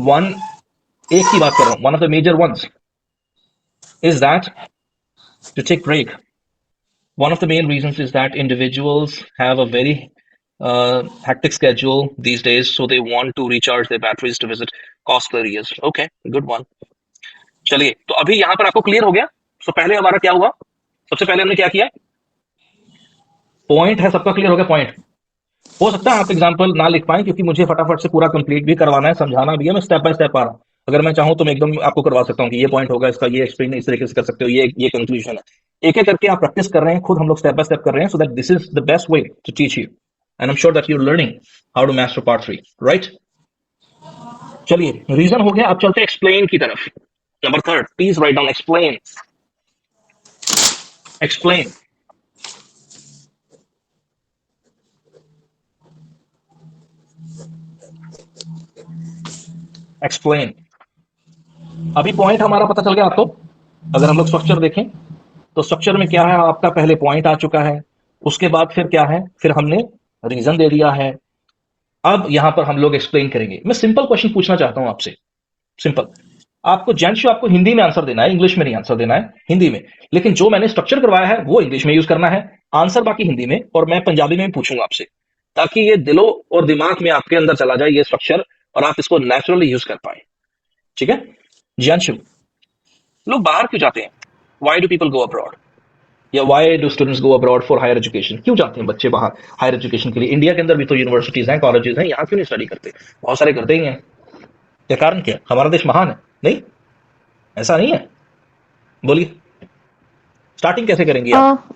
वन एक की बात कर रहा हूं, one of the major ones is that to take break. One of the main reasons is that individuals have a very hectic schedule these days, so they want to recharge their batteries to visit costly areas. Okay, good one. चलिए, तो अभी यहां पर आपको clear हो गया। सो पहले हमारा क्या हुआ, सबसे पहले हमने क्या किया, पॉइंट है, सबका क्लियर हो गया पॉइंट। हो सकता है आप एग्जाम्पल ना लिख पाए क्योंकि मुझे फटाफट से पूरा कंप्लीट भी करवाना है, समझाना भी है, मैं स्टेप बाय स्टेप आ रहा हूं। अगर मैं चाहूं तो मैं एकदम आपको करवा सकता हूं कि ये पॉइंट होगा, इसका ये एक्सप्लेन इस तरीके से कर सकते हो, ये कंक्लूजन है। एक एक करके आप प्रैक्टिस कर रहे हैं, खुद हम लोग स्टेप बाय स्टेप कर रहे हैं, so that this is the best way to teach you, and I am sure that you are learning how to master part 3, right. चलिए, रीजन हो गया, अब चलते हैं एक्सप्लेन की तरफ। Number 3, please write down explain. Explain, explain. अभी point हमारा पता चल गया आपको। अगर हम लोग स्ट्रक्चर देखें तो स्ट्रक्चर में क्या है, आपका पहले पॉइंट आ चुका है, उसके बाद फिर क्या है, फिर हमने रीजन दे दिया है। अब यहां पर हम लोग एक्सप्लेन करेंगे। मैं सिंपल क्वेश्चन पूछना चाहता हूं आपसे, सिंपल। आपको जेंशु, आपको हिंदी में आंसर देना है, इंग्लिश में नहीं आंसर देना है, हिंदी में। लेकिन जो मैंने स्ट्रक्चर करवाया है वो इंग्लिश में यूज करना है, आंसर बाकी हिंदी में, और मैं पंजाबी में पूछूंगा आपसे। ताकि ये दिलो और दिमाग में आपके अंदर चला जाए ये स्ट्रक्चर, और आप इसको नेचुरली यूज कर पाए। ठीक है, जियांशु, लोग बाहर क्यों जाते हैं? Why do people go abroad, या why do students go abroad for higher education? क्यों जाते हैं बच्चे बाहर हायर एजुकेशन के लिए? इंडिया के अंदर भी तो यूनिवर्सिटीज हैं, कॉलेजेस हैं, यहाँ क्यों नहीं स्टडी करते? बहुत सारे करते ही हैं। क्या कारण क्या है? हमारा देश महान है? नहीं, ऐसा नहीं है। बोलिए, स्टार्टिंग कैसे करेंगी आप?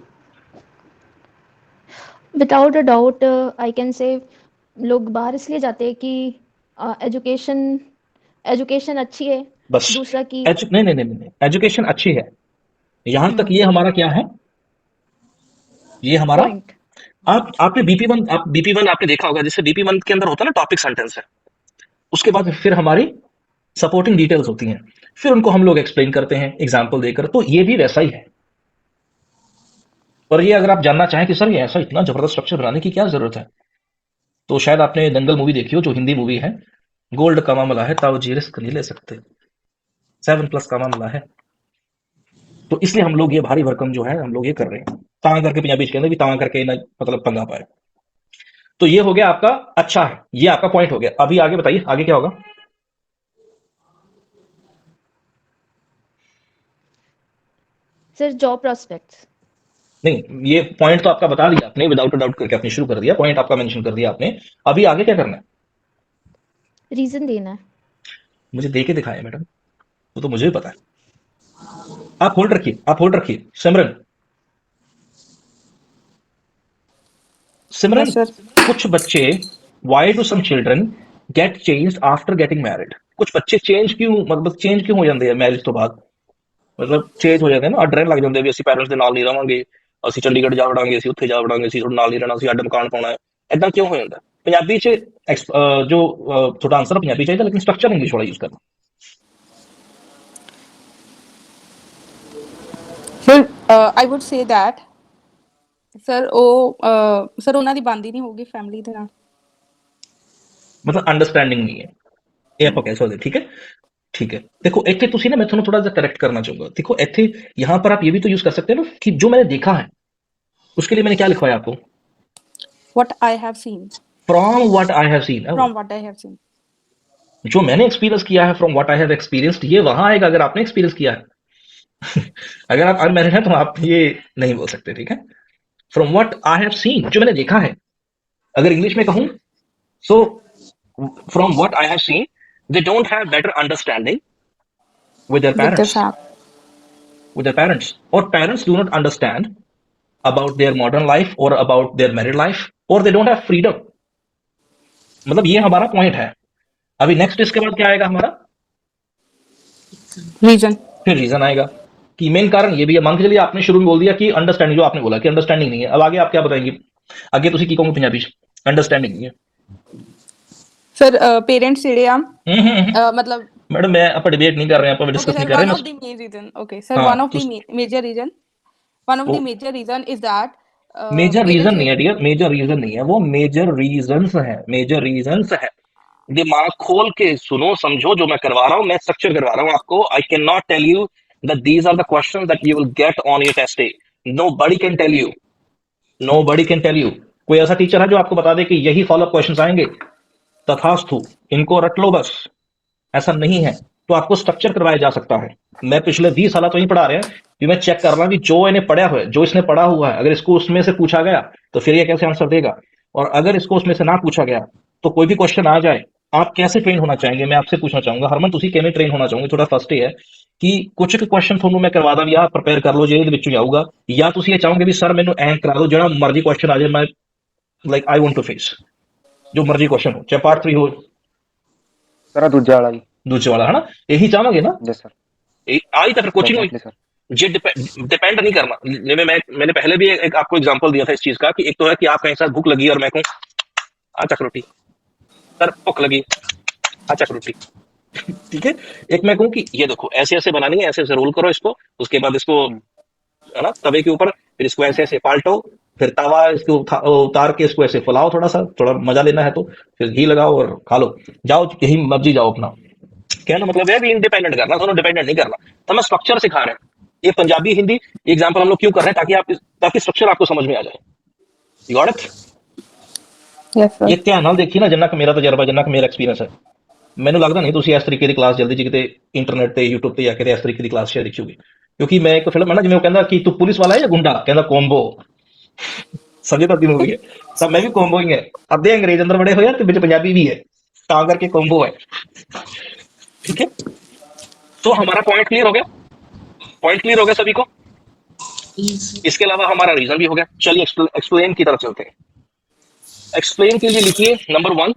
Without a doubt I can say लोग बाहर इसलिए जाते हैं कि एजुकेशन एजुकेशन अच्छी है। बस दूसरा कि नहीं नहीं नहीं नहीं, एजुकेशन अच्छी है, यहां तक ये हमारा क्या है, ये हमारा। पॉइंट। आपने बीपी वन आपने देखा होगा, जैसे बीपी वन के अंदर होता है ना टॉपिक सेंटेंस है, उसके बाद फिर हमारी सपोर्टिंग डिटेल्स होती हैं, फिर उनको हम लोग एक्सप्लेन करते हैं एग्जाम्पल देकर। तो ये भी वैसा ही है। पर ये अगर आप जानना चाहें कि सर ये ऐसा इतना जबरदस्त स्ट्रक्चर बनाने की क्या जरूरत है, तो शायद आपने दंगल मूवी देखी हो, जो हिंदी मूवी है। गोल्ड का मामला है, ताऊ जी रिस्क नहीं ले सकते, 7+ का मामला है। तो इसलिए हम लोग ये भारी भरकम जो है हम लोग ये कर रहे हैं, तां करके पंजाबी कहते हैं भी तां करके ना, मतलब पंगा पाए। तो ये हो गया आपका, अच्छा है, ये आपका पॉइंट हो गया। अभी आगे बताइए, आगे क्या होगा? Sir job prospects. नहीं, ये पॉइंट तो आपका बता दिया आपने, विदाउट डाउट करके आपने शुरू कर दिया, पॉइंट आपका मेंशन कर दिया आपने। अभी आगे क्या करना है? रीजन देना है। मुझे दे के दिखाया मैडम, वो तो मुझे भी पता है। आप होल्ड रखिए, आप होल्ड रखिए। Simran, Simran, yes sir. कुछ बच्चे, why do some children get changed after getting married? कुछ बच्चे चेंज क्यों, मतलब चेंज क्यों हो जाते हैं मैरिज तो बाद? मतलब चेंज हो जाते हैं ना, अड्रेन लग जाते हैं भी ਅਸੀਂ ਪੈਰੈਂਟਸ ਦੇ ਨਾਲ ਨਹੀਂ ਰਵਾਂਗੇ, ਅਸੀਂ ਚੰਡੀਗੜ੍ਹ ਜਾ ਵੜਾਂਗੇ, ਅਸੀਂ ਉੱਥੇ ਜਾ ਵੜਾਂਗੇ, ਅਸੀਂ ਤੁਹਾਡੇ ਨਾਲ ਨਹੀਂ ਰਹਿਣਾ, ਅਸੀਂ ਅੱਡ ਮਕਾਨ ਪਾਉਣਾ ਹੈ। ਇਦਾਂ ਕਿਉਂ ਹੋ ਜਾਂਦਾ ਪੰਜਾਬੀ ਚ? ਜੋ ਤੁਹਾਡਾ ਆਨਸਰ ਪੰਜਾਬੀ ਚਾਹੀਦਾ, ਲੇਕਿਨ ਸਟਰਕਚਰ ਇੰਗਲਿਸ਼ ਵਾਲਾ ਯੂਜ਼ ਕਰਨਾ। Sir I wood say that sir ਉਹ ਸਰ ਉਹਨਾਂ ਦੀ ਬਣਦੀ ਨਹੀਂ ਹੋਊਗੀ ਫੈਮਿਲੀ ਦੇ ਨਾਲ। मतलब अंडरस्टैंडिंग नहीं है, ये आप कह सकते। ठीक है, ठीक है। देखो ਇੱਥੇ ਤੁਸੀਂ ना, मैं ਤੁਹਾਨੂੰ थोड़ा सा करेक्ट करना चाहूंगा। देखो ਇੱਥੇ यहाँ पर आप ये भी तो यूज कर सकते हैं ना कि जो मैंने देखा है, उसके लिए मैंने क्या लिखवाया आपको? What I have seen. From what I have seen. From what I have seen. जो मैंने एक्सपीरियंस किया है, from what I have experienced, ये वहां आएगा अगर आपने एक्सपीरियंस किया है। अगर आप अनमैरिड हैं तो आप ये नहीं बोल सकते। ठीक है, from what I have seen, जो मैंने देखा है। अगर इंग्लिश में कहूं, so from what I have seen, they don't have better understanding with their with the parents, fact. with their parents, or parents do not understand about their modern life or about their married life, or they don't have freedom। मतलब ये हमारा point है। अभी next इसके बाद क्या आएगा हमारा? रीजन। फिर रीजन आएगा कि मेन कारण ये भी है। मान के चलिए आपने शुरू में बोल दिया कि अंडरस्टैंडिंग, जो आपने बोला कि अंडरस्टैंडिंग नहीं है। अब आगे आप क्या बताएंगे? आगे ਤੁਸੀਂ ਕੀ ਕਹੋਗੇ ਪੰਜਾਬੀ ਚ? ਅੰਡਰਸਟੈਂਡਿੰਗ ਨਹੀਂ ਹੈ। ਸਰ ਪੇਰੈਂਟਸ ਜਿਹੜੇ ਆ ਮਤਲਬ मैडम मैं आप डिबेट नहीं कर रहे हैं, आप डिस्कस नहीं कर रहे one हैं। of the main reason, okay sir, हाँ, one of the तो major reason, one of the वो major reason is that major reason parents नहीं है डियर, मेजर रीजन नहीं है वो, मेजर रीजंस है, मेजर रीजंस है। दिमाग खोल के सुनो, समझो जो मैं करवा रहा हूँ, मैं स्ट्रक्चर करवा रहा हूँ आपको। I can not tell you that these are the questions that you will get on your test day. Nobody can tell you, nobody can tell you. कोई ऐसा टीचर है जो आपको बता दे कि यही फॉलोअप क्वेश्चंस आएंगे, तथास्तु, इनको रट लो बस? ऐसा नहीं है। तो आपको स्ट्रक्चर करवाया जा सकता है। मैं पिछले 20 साल तो ही पढ़ा रहे हैं कि मैं चेक कर रहा हूं कि जो इन्हें पढ़ा हुआ है, जो इसने पढ़ा हुआ है, अगर इसको उसमें से पूछा गया तो फिर ये कैसे आंसर देगा, और अगर इसको उसमें से ना पूछा गया तो कोई भी क्वेश्चन आ जाए, आप कैसे ट्रेन होना चाहेंगे? मैं आपसे पूछना चाहूंगा हरमन, ਤੁਸੀਂ ਕਿਵੇਂ ट्रेन होना ਚਾਹੋਗੇ? ਤੁਹਾਡਾ ਫਸਟ ਇਹ ਹੈ ਕਿ ਕੁਝ ਕੁ ਕੁਐਸਚਨ ਤੁਹਾਨੂੰ ਮੈਂ ਕਰਵਾ ਦਾਂ, ਜਾਂ ਪ੍ਰਪੇਅਰ ਕਰ ਲਓ ਜੇ ਇਹਦੇ ਵਿੱਚੋਂ ਆਊਗਾ, ਜਾਂ ਤੁਸੀਂ ਇਹ ਚਾਹੋਗੇ ਵੀ ਸਰ ਮੈਨੂੰ ਐਂ ਕਰਾ ਦਿਓ ਜਿਹੜਾ ਮਰਜ਼ੀ ਕੁਐਸਚਨ ਆ ਜਾਏ, ਮੈਂ like I want to face ਜੋ ਮਰਜ਼ੀ ਕੁਐਸਚਨ ਹੋ, ਚਾਹੇ ਪਾर्ट 3 ਹੋ, सर दूजा वाला ही। दूसरे वाला है ना, यही चाहोगे ना? Yes sir. आई तो फिर कोचिंग हुई। Definitely sir. ये डिपेंड नहीं करना। मैंने पहले भी एक आपको एग्जांपल दिया था इस चीज का कि एक तो है कि आप कहीं साथ भूख लगी और मैं कहूँ आ चक रोटी, सर भूख लगी आ चक रोटी। ठीक है, एक मैं कहूँ कि ये देखो ऐसे ऐसे बनानी है, ऐसे ऐसे रोल करो इसको, उसके बाद इसको है ना तवे के ऊपर, फिर इसको ऐसे ऐसे पाल्टो, फिर तवा इसको उतार के इसको ऐसे फुलाओ, थोड़ा सा, थोड़ा मजा लेना है तो फिर घी लगाओ और खा लो, जाओ यही मर्जी जाओ अपना। कहना मतलब है भी इंडिपेंडेंट करना, दोनों डिपेंडेंट नहीं करना। तो मैं स्ट्रक्चर सिखा रहे हैं, ये पंजाबी हिंदी एग्जांपल हम लोग क्यों कर रहे हैं, ताकि स्ट्रक्चर आपको समझ में आ जाए। You got it? Yes sir. ਇਹ ਧਿਆਨ ਨਾਲ ਦੇਖੀ ਨਾ, ਜਿੰਨਾ ਕੁ ਮੇਰਾ ਤਜਰਬਾ, ਜਿੰਨਾ ਕੁ ਮੇਰਾ ਐਕਸਪੀਰੀਅੰਸ ਹੈ, ਮੈਨੂੰ ਲੱਗਦਾ ਨਹੀਂ ਤੁਸੀਂ ਇਸ ਤਰੀਕੇ ਦੀ ਕਲਾਸ ਜਲਦੀ ਜੀ ਕਿਤੇ ਇੰਟਰਨੈਟ ਤੇ YouTube ਤੇ ਜਾ ਕੇ ਤੇ ਇਸ ਤਰੀਕੇ ਦੀ ਕਲਾਸ ਸ਼ੇਅਰ ਦੇਖੀ ਹੋਗੀ। ਕਿਉਂਕਿ ਮੈਂ ਇੱਕ ਫਿਲਮ ਹੈ ਨਾ, ਜਿਵੇਂ ਉਹ ਕਹਿੰਦਾ ਕਿ ਤੂੰ ਪੁਲਿਸ ਵਾਲਾ ਹੈ ਜਾਂ ਗੁੰਡਾ, ਕਹਿੰਦਾ ਕੋਂਬੋ। ਸਮਝੇ ਤਾਂ ਦੀ मूवी है, ਤਾਂ ਮੈਂ ਵੀ ਕੋਂਬੋ ਹੀ ਹੈ। ਅੱਧੇ ਅੰਗਰੇਜ਼ ਅੰਦਰ ਬੜੇ ਹੋਏ ਆ ਤੇ ਵਿੱਚ ਪੰਜਾਬੀ भी है, ਤਾਂ करके कोंबो है। ठीक है, तो हमारा पॉइंट क्लियर हो गया, पॉइंट क्लियर हो गया सभी को। इसके अलावा हमारा रीजन भी हो गया। चलिए एक्सप्लेन की तरफ चलते हैं। एक्सप्लेन के लिए लिखिए नंबर 1,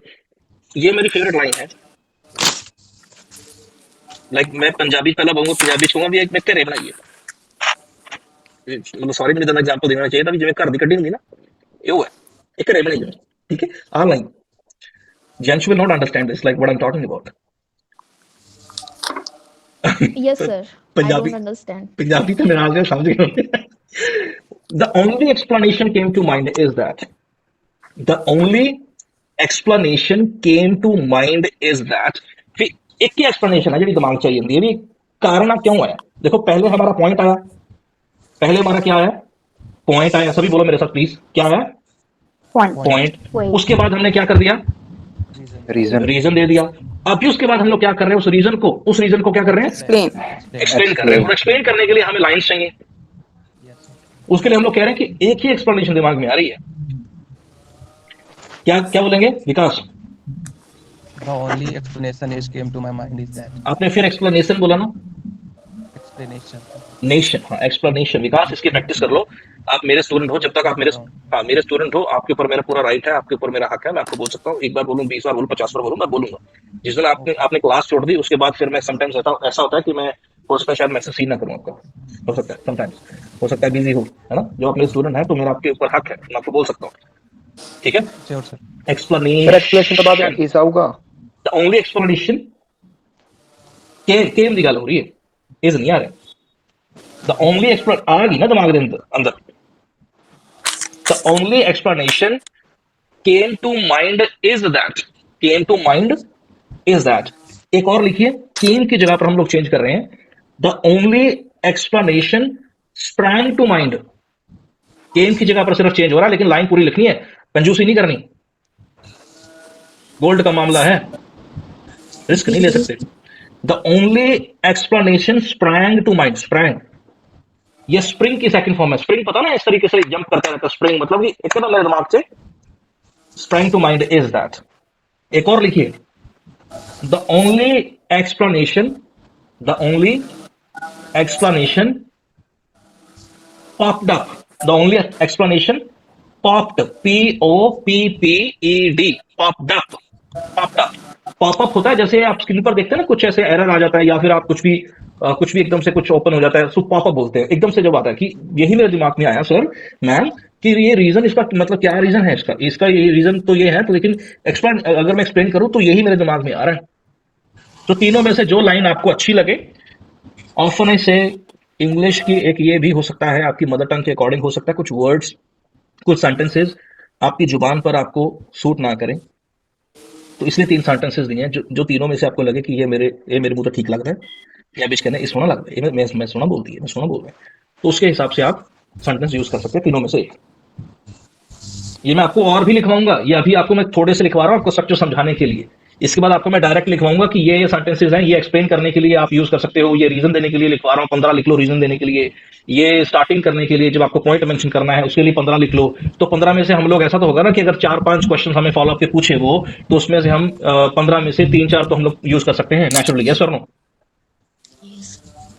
ये मेरी फेवरेट लाइन है। लाइक मैं पंजाबी पहला बोलूंगा, पंजाबी छूंगा भी, एक मैं घरे बनाइए, मतलब सॉरी मैंने इतना एग्जाम्पल देना चाहिए था भी, जिवें घर की कड्डी होंगी ना, ये वो है, एक घरे बनाइए। ठीक है, ah line gents will not understand this, like what I am talking about. Yes, sir. I Punjabi don't understand. Punjabi तो मेरा आगे समझ गए। The only explanation came to mind is that the only explanation came to mind is that भी एक ही explanation है जी दिमाग चाहिए होती है भी, कारण क्यों आया। देखो पहले हमारा पॉइंट आया, पहले हमारा क्या आया, पॉइंट आया। सभी बोलो मेरे साथ प्लीज, क्या आया, पॉइंट। पॉइंट। Point. उसके बाद हमने क्या कर दिया, रीजन रीजन दे दिया। अभी उसके बाद हम लोग क्या कर रहे हैं, उस रीजन को क्या कर रहे हैं, एक्सप्लेन। एक्सप्लेन कर रहे हैं। और एक्सप्लेन करने के लिए हमें लाइंस चाहिए। उसके लिए हम लोग कह रहे हैं कि एक ही एक्सप्लेनेशन दिमाग में आ रही है। क्या क्या बोलेंगे विकास? The only explanation is came to my mind is that आपने फिर एक्सप्लेनेशन बोला ना, explanation. नेशन, हाँ एक्सप्लेनेशन। विकास इसकी प्रैक्टिस कर लो। आप मेरे स्टूडेंट हो, जब तक आप मेरे स्टूडेंट हो, आपके ऊपर मेरा पूरा राइट है, आपके ऊपर मेरा हक है। मैं आपको बोल सकता हूँ, एक बार बोलूँ, 20 बार बोलूँ, 50 बार बोलूँ, मैं बोलूंगा। जिस दिन आपने क्लास छोड़ दी, उसके बाद फिर मैं समटाइम्स ऐसा होता है कि मैं हो सकता है शायद मैसेज सीन ना करूँ आपका, हो सकता है समटाइम्स, हो सकता है बिजी हो, है ना। जो आप मेरे स्टूडेंट है तो मेरा आपके ऊपर हक है, मैं आपको बोल सकता हूँ। ठीक है, Sure, sir. फिर एक्सप्लेनेशन। एक्सप्लेनेशन तो बाद इस आऊगा। द ओनली एक्सप्लेनेशन केम दी गल हो रही है, इज नहीं आ रहा। द ओनली एक्सप्लेन आ गई ना दिमाग के अंदर। The only explanation came to mind is that, came to mind is that. एक और लिखिए, केम की जगह पर हम लोग चेंज कर रहे हैं, the only explanation sprang to mind. Came की जगह पर सिर्फ चेंज हो रहा है, लेकिन लाइन पूरी लिखनी है, कंजूसी नहीं करनी। गोल्ड का मामला है, रिस्क नहीं ले सकते। The only explanation sprang to mind, sprang ये स्प्रिंग की सेकंड फॉर्म है। स्प्रिंग पता ना, इस तरीके से जंप करता रहता है स्प्रिंग, मतलब कि एकदम मेरे दिमाग से sprang to mind is that. एक और लिखिए, the only explanation, the only explanation popped up, the only explanation popped, POPPED, popped up, popped up. Pop up होता है जैसे आप स्क्रीन पर देखते हैं ना, कुछ ऐसे एरर आ जाता है, या फिर आप कुछ भी एकदम से कुछ ओपन हो जाता है, सो पॉपअप बोलते हैं। एकदम से जब आता है कि यही मेरे दिमाग में आया सर मैम कि ये रीजन, इसका मतलब क्या रीजन है, इसका ये रीजन तो ये है, तो लेकिन एक्सप्लेन, अगर मैं एक्सप्लेन करूं तो यही मेरे दिमाग में आ रहा है। तो तीनों में से जो लाइन आपको अच्छी लगे, ऑफन से इंग्लिश की एक ये भी हो सकता है, आपकी मदर टंग के अकॉर्डिंग हो सकता है, कुछ वर्ड्स, कुछ सेंटेंसेस आपकी जुबान पर आपको सूट ना करें, तो इसलिए 3 सेंटेंसेस दिए हैं, जो तीनों में से आपको लगे कि ये मेरे मुंह तो ठीक लग रहा है, या बीच कहना ये सोना लग रहा है, मैं सोना बोल दिया, मैं सोना बोल रहा है, तो उसके हिसाब से आप सेंटेंस यूज कर सकते हैं, तीनों में से एक। ये मैं आपको और भी लिखवाऊंगा, ये अभी आपको मैं थोड़े से लिखवा रहा हूँ आपको स्ट्रक्चर समझाने के लिए। इसके बाद आपको मैं डायरेक्ट लिखवाऊंगा कि ये सेंटेंसेस हैं, ये एक्सप्लेन करने के लिए आप यूज कर सकते हो, ये रीजन देने के लिए लिखवा रहा हूँ, 15 लिख लो रीजन देने के लिए, ये स्टार्टिंग करने के लिए जब आपको पॉइंट मेंशन करना है उसके लिए 15 लिख लो। तो 15 में से हम लोग, ऐसा तो होगा ना कि अगर 4-5 क्वेश्चन हमें फॉलो अप के पूछे वो, तो उसमें से हम 15 में से 3-4 तो हम लोग यूज कर सकते हैं नेचुरली, यस और no.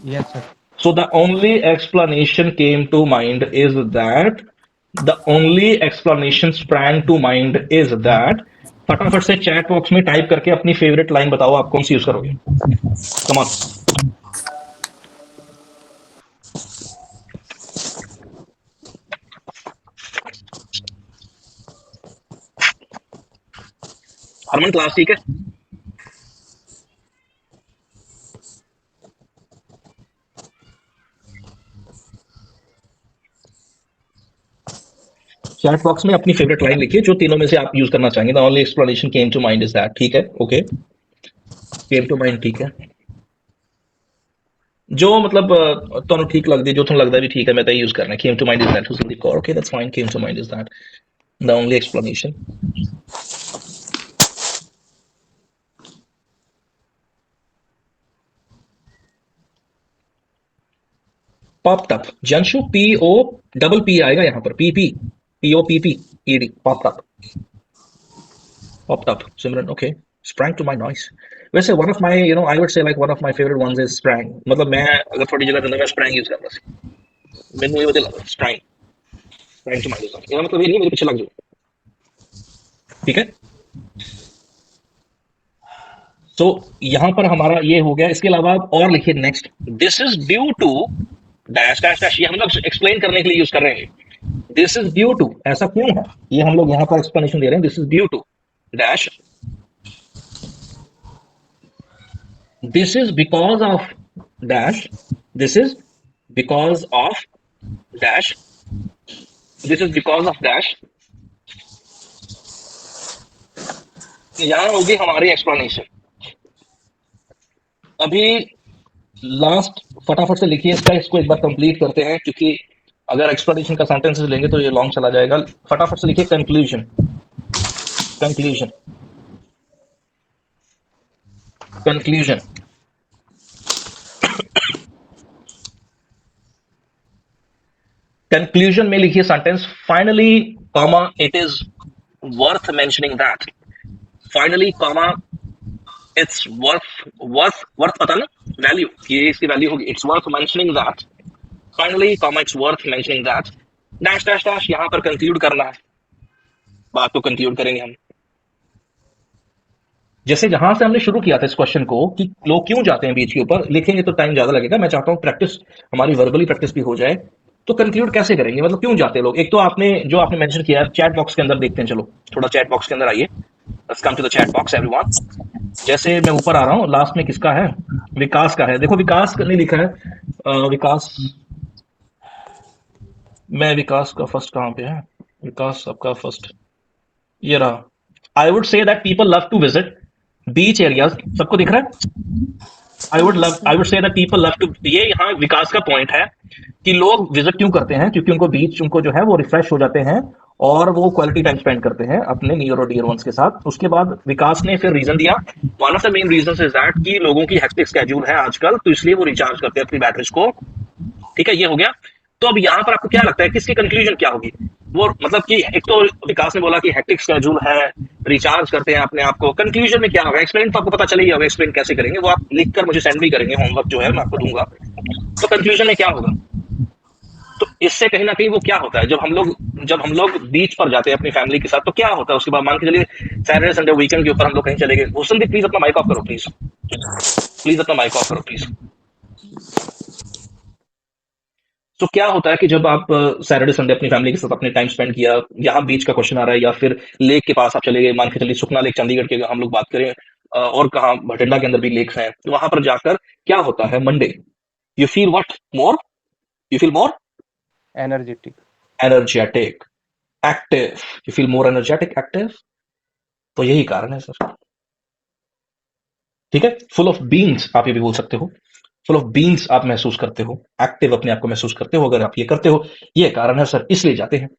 Yes, sir. So the only explanation came to mind is that, the only explanation sprang to mind is that। फटाफट से चैट बॉक्स में टाइप करके अपनी फेवरेट लाइन बताओ, आप कौन सी यूज करोगे। Come on. हरमन क्लास ठीक है? चैट बॉक्स में अपनी फेवरेट लाइन लिखिए, जो तीनों में से आप यूज करना चाहेंगे। The only explanation came to mind is that. ठीक है, ओके, केम टू माइंड, ठीक है। जो मतलब ਤੁਹਾਨੂੰ ठीक लगती, जो ਤੁਹਾਨੂੰ लगता भी ठीक है, मैं तो यूज करना है, came to mind is that. Okay that's fine, came to mind is that. The only explanation. Popped up. Janshu, P-O-P-P आएगा यहाँ पर. P-P. P-O-P-P-E-D. Popped up. Popped up. Simran, okay. Sprang to my noise. वैसे one of my, I would say like one of my favorite ones is sprang. मतलब मैं अगर थोड़ी जगह अंदर मैं sprang यूज करता था. मैंने ये बता sprang. Sprang to my noise. ये मतलब ये नहीं मेरे पीछे लग जाओ. ठीक है. तो यहां पर हमारा ये हो गया. इसके अलावा आप और लिखिए next. This is due to dash dash dash. ये हम लोग एक्सप्लेन करने के लिए यूज कर रहे हैं. This is due to. ऐसा क्यों है ये हम लोग यहां पर एक्सप्लेनेशन दे रहे हैं. This is due to dash. This is because of dash. This is because of dash. This is because of dash. यहां होगी हमारी एक्सप्लेनेशन. अभी लास्ट फटाफट से लिखिए इसका. इसको एक बार कंप्लीट करते हैं क्योंकि अगर एक्सप्लेनेशन का सेंटेंसेस लेंगे तो ये लॉन्ग चला जाएगा. फटाफट से लिखिए कंक्लूजन. कंक्लूजन. कंक्लूजन. कंक्लूजन में लिखिए sentence. Finally comma it is worth mentioning that. Finally comma it's worth पता ना वैल्यू. ये इसकी वैल्यू होगी. It's worth mentioning that. Finally comma it's worth mentioning that. Dash dash dash. यहां पर conclude करना है. बात को कंक्लूड करेंगे हम. जैसे जहां से हमने शुरू किया था इस क्वेश्चन को कि लोग क्यों जाते हैं बीच के ऊपर. लिखेंगे तो टाइम ज्यादा लगेगा. मैं चाहता हूं प्रैक्टिस हमारी वर्बली प्रैक्टिस भी हो जाए. तो कंक्लूड कैसे करेंगे. मतलब क्यों जाते हैं लोग. एक तो आपने जो आपने मेंशन किया है चैट बॉक्स के अंदर देखते हैं. चलो थोड़ा चैट बॉक्स के अंदर आइए. Let's come to the chat box everyone. जैसे मैं ऊपर आ रहा हूं. लास्ट में किसका है. विकास का है. देखो विकास नहीं लिखा है. विकास. मैं विकास का फर्स्ट कहां पे है. विकास आपका फर्स्ट ये रहा. I would say that people love to visit beach areas. सबको दिख रहा है. I would say that people love to. ये यहाँ विकास का पॉइंट है कि लोग विजिट क्यों करते हैं. क्योंकि उनको बीच उनको जो है वो रिफ्रेश हो जाते हैं और वो क्वालिटी टाइम स्पेंड करते हैं अपने नियर और डियर वंस के साथ. उसके बाद विकास ने फिर रीजन दिया. One of the main reason is that कि लोगों की हेक्टिक स्केड्यूल है आजकल. तो इसलिए वो रिचार्ज करते हैं अपनी बैटरीज को. ठीक है. ये हो गया. तो अब यहाँ पर आपको क्या लगता है किसकी कंक्लूजन क्या होगी. वो मतलब कि एक तो विकास ने बोला कि हेक्टिक स्केड्यूल है. रिचार्ज करते हैं अपने आप को. कंक्लूजन में क्या होगा. एक्सप्लेन तो आपको पता चलेगा. होगा एक्सप्लेन कैसे करेंगे वो आप लिखकर मुझे सेंड भी करेंगे. होमवर्क जो है मैं आपको दूंगा. तो कंक्लूजन में क्या होगा. तो इससे कहीं ना कहीं वो क्या होता है. जब हम लोग बीच पर जाते हैं अपनी फैमिली के साथ तो क्या होता है. उसके बाद मान के चलिए सैटरडे संडे वीकेंड के ऊपर हम लोग कहीं चले गए. हुसन भी प्लीज अपना माइक ऑफ करो. प्लीज अपना माइक ऑफ करो प्लीज. तो क्या होता है कि जब आप सैटरडे संडे अपनी फैमिली के साथ अपने टाइम स्पेंड किया. यहाँ बीच का क्वेश्चन आ रहा है या फिर लेक के पास आप चले गए. मान के चलिए सुखना लेक चंडीगढ़ के हम लोग बात करें. और कहाँ भटिंडा के अंदर भी लेक्स हैं. तो वहां पर जाकर क्या होता है. Monday you feel what more. You feel more energetic. Energetic active. You feel more energetic active. तो यही कारण है सर. ठीक है. फुल ऑफ बीन्स आप ये भी बोल सकते हो. फुल ऑफ बीन्स आप महसूस करते हो. एक्टिव अपने आप को महसूस करते हो. अगर आप ये करते हो ये कारण है सर. इसलिए जाते हैं.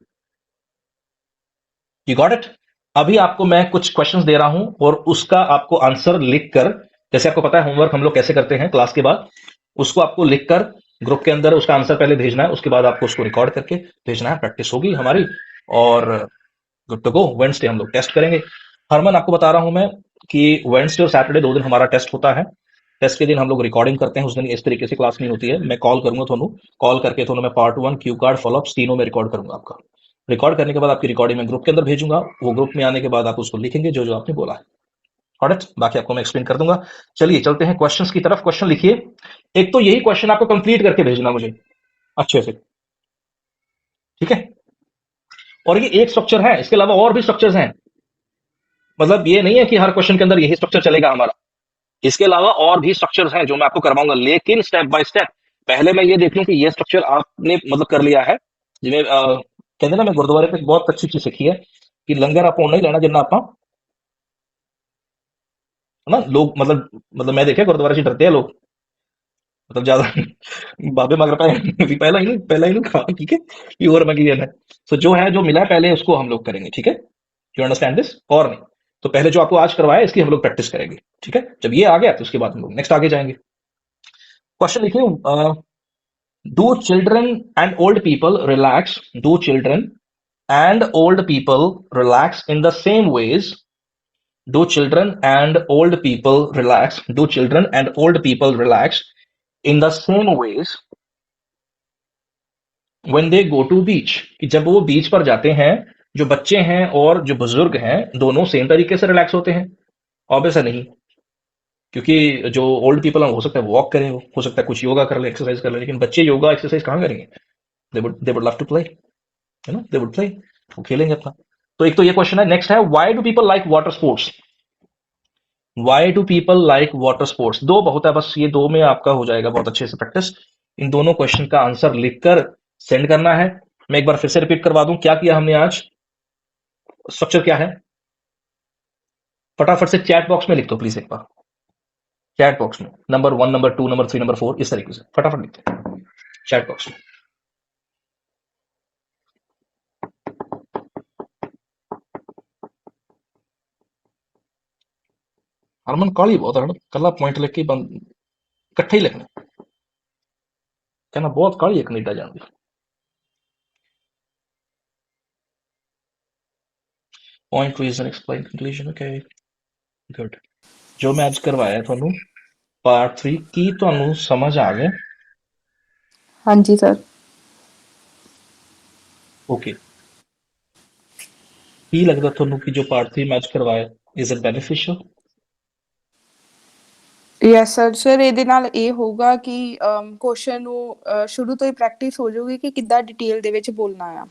You got it. अभी आपको मैं कुछ क्वेश्चंस दे रहा हूं और उसका आपको आंसर लिखकर. जैसे आपको पता है होमवर्क हम लोग कैसे करते हैं क्लास के बाद. उसको आपको लिखकर ग्रुप के अंदर उसका आंसर पहले भेजना है. उसके बाद आपको उसको रिकॉर्ड करके भेजना है. प्रैक्टिस होगी हमारी और गुड टू गो. वेडनेसडे हम लोग टेस्ट करेंगे. हरमन आपको बता रहा हूं मैं कि वेडनेसडे और सैटरडे 2 दिन हमारा टेस्ट होता है. टेस्ट के दिन हम लोग रिकॉर्डिंग करते हैं. उस दिन इस तरीके से क्लास नहीं होती है. मैं कॉल करूंगा थोनू. कॉल करके थोनू मैं पार्ट 1 क्यू कार्ड फॉलोअप्स तीनों में रिकॉर्ड करूंगा. आपका रिकॉर्ड करने के बाद आपकी रिकॉर्डिंग में ग्रुप के अंदर भेजूंगा. वो ग्रुप में आने के बाद आप उसको लिखेंगे जो जो आपने बोला है. ऑलराइट. बाकी आपको मैं एक्सप्लेन कर दूंगा. चलिए चलते हैं क्वेश्चंस की तरफ. क्वेश्चन लिखिए. एक तो यही क्वेश्चन आपको कंप्लीट करके भेजना मुझे अच्छे से. ठीक है. और ये एक स्ट्रक्चर है. इसके अलावा और भी स्ट्रक्चर्स हैं. मतलब ये नहीं है कि हर क्वेश्चन के अंदर यही स्ट्रक्चर चलेगा हमारा. इसके अलावा और भी स्ट्रक्चर्स हैं जो मैं आपको करवाऊंगा. लेकिन स्टेप बाय स्टेप पहले मैं ये देख लूं कि ये स्ट्रक्चर आपने मतलब कर लिया है. जिन्हें कहते ना मैं गुरुद्वारे पे एक बहुत अच्छी चीज सीखी है कि लंगर आप नहीं लेना जिन्ना आप है ना. लोग मतलब मैं देखा गुरुद्वारे से डरते हैं लोग. मतलब ज्यादा बाबे मगर भी पहला ही खा, ठीक है, ये और मैं है। सो जो है, जो मिला है पहले उसको हम लोग करेंगे, ठीक है, यू अंडरस्टैंड दिस और नहीं? तो पहले जो आपको आज करवाया इसकी हम लोग प्रैक्टिस करेंगे, ठीक है। जब ये आ गया तो उसके बाद हम लोग नेक्स्ट आगे जाएंगे। क्वेश्चन लिखिए, do children and old people relax, do children and old people relax in the same ways? Do children and old people relax? Do children and old people relax in the same ways when they go to beach? कि जब वो बीच पर जाते हैं, जो बच्चे हैं और जो बुजुर्ग हैं दोनों सेम तरीके से रिलैक्स होते हैं? ऑब्वियस है नहीं, क्योंकि जो ओल्ड पीपल हैं हो सकता है वॉक करें, हो सकता है कुछ योगा कर ले, एक्सरसाइज कर ले, लेकिन बच्चे योगा एक्सरसाइज कहाँ करेंगे? They would love to play, you know, they would play, वो खेलेंगे अपना। तो एक तो ये क्वेश्चन है। नेक्स्ट है, why do people like water sports? Why do people like water sports? दो बहुत है, बस ये दो में आपका हो जाएगा बहुत अच्छे से प्रैक्टिस। इन दोनों क्वेश्चन का आंसर लिखकर सेंड करना है। मैं एक बार फिर से रिपीट करवा दूं, क्या किया हमने आज, स्ट्रक्चर क्या है, फटाफट से चैट बॉक्स में लिख दो प्लीज, एक बार चैट बॉक्स में नंबर 1, नंबर 2, नंबर 3, नंबर 4, इस तरीके से फटाफट लिखते हैं चैट बॉक्स में। हरमन काली बहुत है ना, कला पॉइंट लिख के बंद इकट्ठे ही लिखना, कहना बहुत काली है कनेडा जाने दी। Point, reason, explain, conclusion, okay good. जो मैं आज करवाया ਤੁਹਾਨੂੰ पार्ट 3 की ਤੁਹਾਨੂੰ समझ आ गया? हाँ जी सर। ओके, ਕੀ ਲੱਗਦਾ ਤੁਹਾਨੂੰ ਕਿ ਜੋ ਪਾर्ट 3 ਮੈਂ ਅੱਜ ਕਰਵਾਇਆ is it beneficial? Yes sir. Sir ਇਹਦੇ ਨਾਲ ਇਹ ਹੋਊਗਾ ਕਿ ਕੁਐਸਚਨ ਨੂੰ ਸ਼ੁਰੂ ਤੋਂ ਹੀ ਪ੍ਰੈਕਟਿਸ ਹੋ ਜਾਊਗੀ ਕਿ ਕਿੱਦਾਂ ਡਿਟੇਲ ਦੇ ਵਿੱਚ ਬੋਲਣਾ ਆ,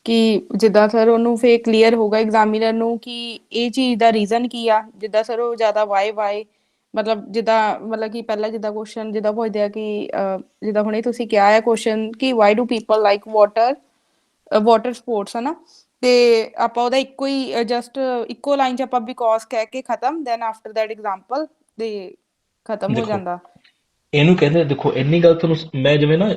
ਕਿ ਜਿੱਦਾਂ ਸਰ ਉਹਨੂੰ ਫੇਰ ਕਲੀਅਰ ਹੋਗਾ ਐਗਜ਼ਾਮੀਨਰ ਨੂੰ ਕਿ ਇਹ ਚੀਜ਼ ਦਾ ਰੀਜ਼ਨ ਕੀ ਆ। ਜਿੱਦਾਂ ਸਰ ਉਹ ਜ਼ਿਆਦਾ ਵਾਈ ਮਤਲਬ ਜਿੱਦਾਂ ਮਤਲਬ ਕਿ ਪਹਿਲਾਂ ਜਿੱਦਾਂ ਕੁਐਸਚਨ ਜਿੱਦਾਂ ਪੁੱਛਦੇ ਆ ਕਿ ਜਿੱਦਾਂ ਹੁਣੇ ਤੁਸੀਂ ਕਿਹਾ ਹੈ ਕੁਐਸਚਨ ਕਿ why do people like water sports, ਹੈ ਨਾ, ਤੇ ਆਪਾਂ ਉਹਦਾ ਇੱਕੋ ਹੀ ਜਸਟ ਇੱਕੋ ਲਾਈਨ 'ਚ ਆਪਾਂ ਬਿਕੋਜ਼ ਕਹਿ ਕੇ ਖਤਮ, ਦੈਨ ਆਫਟਰ ਦੈਟ ਐਗਜ਼ਾਮਪਲ ਤੇ ਖਤਮ ਹੋ ਦੇਖੋ ਜਾਂਦਾ। ਇਹਨੂੰ ਕਹਿੰਦੇ, ਦੇਖੋ ਇੰਨੀ ਗੱਲ ਤੁਹਾਨੂੰ ਮੈਂ ਜਿਵੇਂ ਨਾ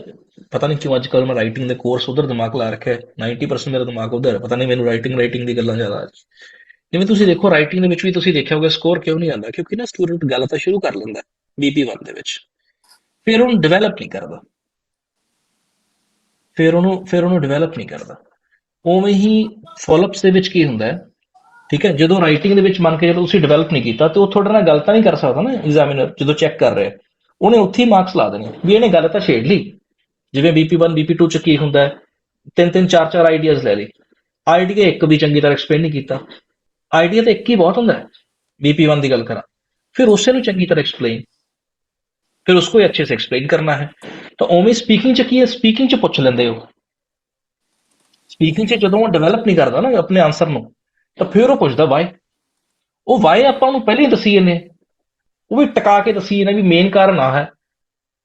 ਪਤਾ ਨਹੀਂ ਕਿਉਂ ਅੱਜ ਕੱਲ ਮੈਂ ਰਾਈਟਿੰਗ ਦੇ ਕੋਰਸ ਉਧਰ ਦਿਮਾਗ ਲਾ ਰੱਖਿਆ, 90% ਮੇਰਾ ਦਿਮਾਗ ਉਧਰ, ਪਤਾ ਨਹੀਂ ਮੈਨੂੰ ਰਾਈਟਿੰਗ ਦੀ ਗੱਲਾਂ ਜ਼ਿਆਦਾ। ਜਿਵੇਂ ਤੁਸੀਂ ਦੇਖੋ ਰਾਈਟਿੰਗ ਦੇ ਵਿੱਚ ਵੀ ਤੁਸੀਂ ਦੇਖਿਆ ਹੋਗਾ ਸਕੋਰ ਕਿਉਂ ਨਹੀਂ ਆਉਂਦਾ, ਕਿਉਂਕਿ ਨਾ ਸਟੂਡੈਂਟ ਗੱਲ ਤਾਂ ਸ਼ੁਰੂ ਕਰ ਲੈਂਦਾ BP1 ਦੇ ਵਿੱਚ, ਫਿਰ ਉਹਨੂੰ ਡਿਵੈਲਪ ਨਹੀਂ ਕਰਦਾ, ਫਿਰ ਉਹਨੂੰ ਡਿਵੈਲਪ ਨਹੀਂ ਕਰਦਾ। ਉਵੇਂ ਹੀ ਫੋਲੋਅਪਸ ਦੇ ਵਿੱਚ ਕੀ ਹੁੰਦਾ ਹੈ, ਠੀਕ ਹੈ, ਜਦੋਂ ਰਾਈਟਿੰਗ ਦੇ ਵਿੱਚ ਮੰਨ ਕੇ ਜਦੋਂ ਤੁਸੀਂ ਡਿਵੈਲਪ ਨਹੀਂ ਕੀਤਾ ਤੇ ਉਹ ਤੁਹਾਡੇ ਨਾਲ ਗੱਲ ਤਾਂ ਨਹੀਂ ਕਰ ਸਕਦਾ ਨਾ ਐਗਜ਼ਾਮੀਨਰ, ਜਦੋਂ ਚੈੱਕ ਕਰ ਰਿਹਾ ਉਹਨੇ ਉੱਥੇ ਹੀ ਮਾਰਕਸ ਲਾ ਦੇਣੇ ਵੀ ਇਹਨੇ ਗੱਲ ਤਾਂ ਛੇੜ ਲਈ। ਜਿਵੇਂ BP1 BP2 ਚ ਕੀ ਹੁੰਦਾ ਹੈ, 3 4 ਆਈਡੀਆਜ਼ ਲੈ ਲਈ, ਆਈਡੀਆ ਇੱਕ ਵੀ ਚੰਗੀ ਤਰ੍ਹਾਂ ਐਕਸਪਲੇਨ ਨਹੀਂ ਕੀਤਾ, ਆਈਡੀਆ ਤਾਂ ਇੱਕ ਹੀ ਬਹੁਤ ਹੁੰਦਾ ਹੈ। BP1 ਦੀ ਗੱਲ ਕਰਾਂ, ਫਿਰ ਉਸੇ ਨੂੰ ਚੰਗੀ ਤਰ੍ਹਾਂ ਐਕਸਪਲੇਨ, ਫਿਰ ਉਸको ही अच्छे से एक्सप्लेन करना है। तो उवें स्पीकिंग च की है, स्पीकिंग च पुछ लेंदे हो, स्पीकिंग च ਜਦੋਂ ਉਹ ਡਿਵੈਲਪ ਨਹੀਂ ਕਰਦਾ ਨਾ ਆਪਣੇ ਆਨਸਰ ਨੂੰ, ਤਾਂ ਫਿਰ ਉਹ ਪੁੱਛਦਾ ਵਾਈ। ਉਹ ਵਾਈ ਆਪਾਂ ਨੂੰ ਪਹਿਲਾਂ ਹੀ ਦੱਸੀ ਜਾਂਦੇ, ਉਹ ਵੀ ਟਿਕਾ ਕੇ ਦੱਸੀ ਜਾਂਦੇ ਵੀ ਮੇਨ ਕਾਰਨ ਆ ਹੈ,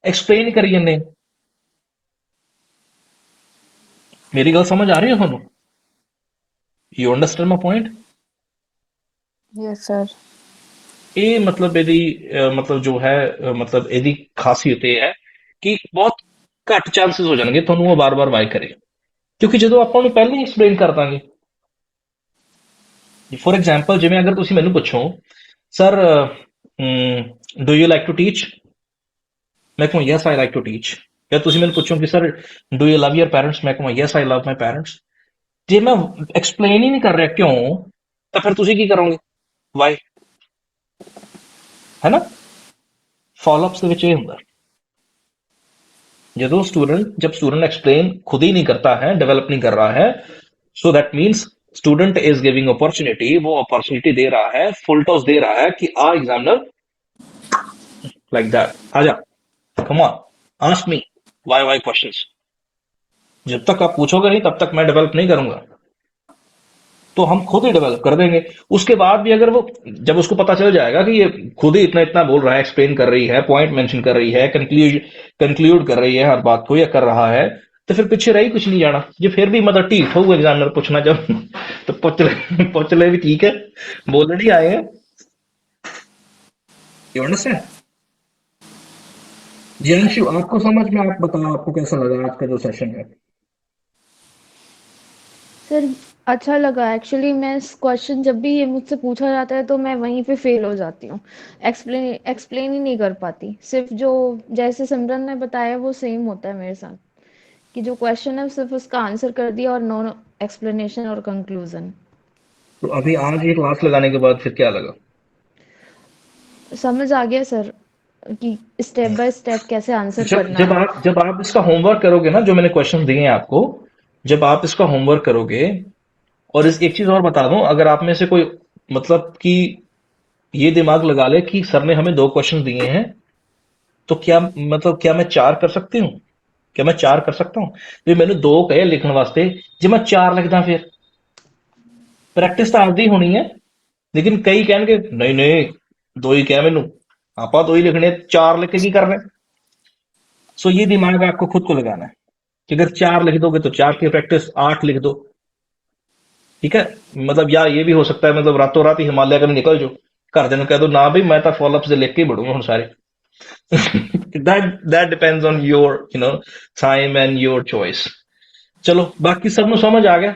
ਐਕਸਪਲੇਨ ਕਰੀ ਜਾਂਦੇ। ਮੇਰੀ ਗੱਲ ਸਮਝ ਆ ਰਹੀ ਹੈ ਤੁਹਾਨੂੰ? You understand my point? Yes sir. ਇਹ ਮਤਲਬ ਇਹਦੀ ਮਤਲਬ ਜੋ ਹੈ ਮਤਲਬ ਇਹਦੀ ਖਾਸੀਅਤ ਇਹ ਹੈ ਕਿ ਬਹੁਤ ਘੱਟ ਚਾਂਸਸ ਹੋ ਜਾਣਗੇ ਤੁਹਾਨੂੰ ਉਹ ਬਾਰ-ਬਾਰ ਵਾਈ ਕਰੇ, ਕਿਉਂਕਿ ਜਦੋਂ ਆਪਾਂ ਉਹਨੂੰ ਪਹਿਲਾਂ ਹੀ ਐਕਸਪਲੇਨ ਕਰ ਦਾਂਗੇ। ਫੋਰ ਐਗਜ਼ਾਮਪਲ, ਜਿਵੇਂ ਅਗਰ ਤੁਸੀਂ ਮੈਨੂੰ ਪੁੱਛੋ sir do you like to teach, ਮੈਂ ਕਹਾਂ yes I like to teach. ਜਾਂ ਤੁਸੀਂ ਮੈਨੂੰ ਪੁੱਛੋ ਕਿ sir do you love your parents, ਮੈਂ ਕਹਾਂ ਯੈਸ ਆਈ ਲਵ ਮਾਈ ਪੈਰੈਂਟਸ। ਜੇ ਮੈਂ ਐਕਸਪਲੇਨ ਹੀ ਨਹੀਂ ਕਰ ਰਿਹਾ ਕਿਉਂ, ਤਾਂ ਫਿਰ ਤੁਸੀਂ ਕੀ ਕਰੋਗੇ, ਵਾਈ, है ना। फॉलोअप्स ਦੇ ਵਿੱਚ ਇਹ ਹੁੰਦਾ, ਜਦੋਂ जब स्टूडेंट एक्सप्लेन खुद ही नहीं करता है, डेवलप नहीं कर रहा है, so that means student is giving opportunity, वो अपॉर्चुनिटी दे रहा है, फुल टॉस दे रहा है कि आ एग्जामिनर लाइक दैट, आजा come on ask me why questions. जब तक आप पूछोगे नहीं तब तक मैं डेवलप नहीं करूंगा, तो हम खुद ही डेवलप कर देंगे। उसके बाद भी अगर वो, जब उसको पता चल जाएगा कि ये खुद ही इतना बोल रहा है, एक्सप्लेन कर रही है, पॉइंट मेंशन कर रही है, कंक्लूड कर रही है हर बात को, या कर रहा है, तो फिर पीछे रही कुछ नहीं जाना। जो फिर भी मतलब ढीठ होगा एग्जामिनर पूछना जब, तो पूछ ले भी ठीक है, बोलने ही आए हैं। You understand? जियांशु, आपको समझ में, आप बताओ आपको कैसा लगा आज का जो सेशन है? सर अच्छा लगा एक्चुअली। मैं इस क्वेश्चन जब भी ये मुझसे पूछा जाता है तो मैं वहीं पे फेल हो जाती हूँ। एक्सप्लेन एक्सप्लेन ही नहीं कर पाती। सिर्फ जो जैसे सिमरन ने बताया वो सेम होता है मेरे साथ, कि जो क्वेश्चन है सिर्फ उसका आंसर कर दिया और नो एक्सप्लेनेशन और कंक्लूजन। तो अभी आज ये क्लास लगाने के बाद फिर क्या लगा? समझ आ गया सर कि स्टेप बाय स्टेप कैसे आंसर जब करना जब है। आप जब आप इसका होमवर्क करोगे ना, जो मैंने क्वेश्चन दिए हैं आपको, जब आप इसका होमवर्क करोगे, और इस एक चीज और बता दूं, अगर आप में से कोई मतलब कि ये दिमाग लगा ले कि सर ने हमें 2 क्वेश्चन दिए हैं, तो क्या मतलब क्या मैं 4 कर सकती हूँ? क्या मैं 4 कर सकता हूँ? तो मैंने 2 कहे लिखने वास्ते, जो मैं 4 लिखदा, फिर प्रैक्टिस तो आपदी होनी है। लेकिन कई कहेंगे नहीं नहीं, 2 ही क्या मैनू, आपा 2 ही लिखने, 4 लिख के की करना है? सो ये दिमाग आपको खुद को लगाना है कि अगर 4 लिख दोगे तो 4 की प्रैक्टिस, 8 लिख दो, ठीक है? मतलब या ये भी हो सकता है, मतलब रातों रात ही हिमालय कभी निकल जाओ, घरदे कह दो ना भी मैं तो फॉलोअप से लिख के ही बढ़ूंगा हूँ सारे। That depends on your time and your choice. चलो, बाकी सब नु समझ आ गया।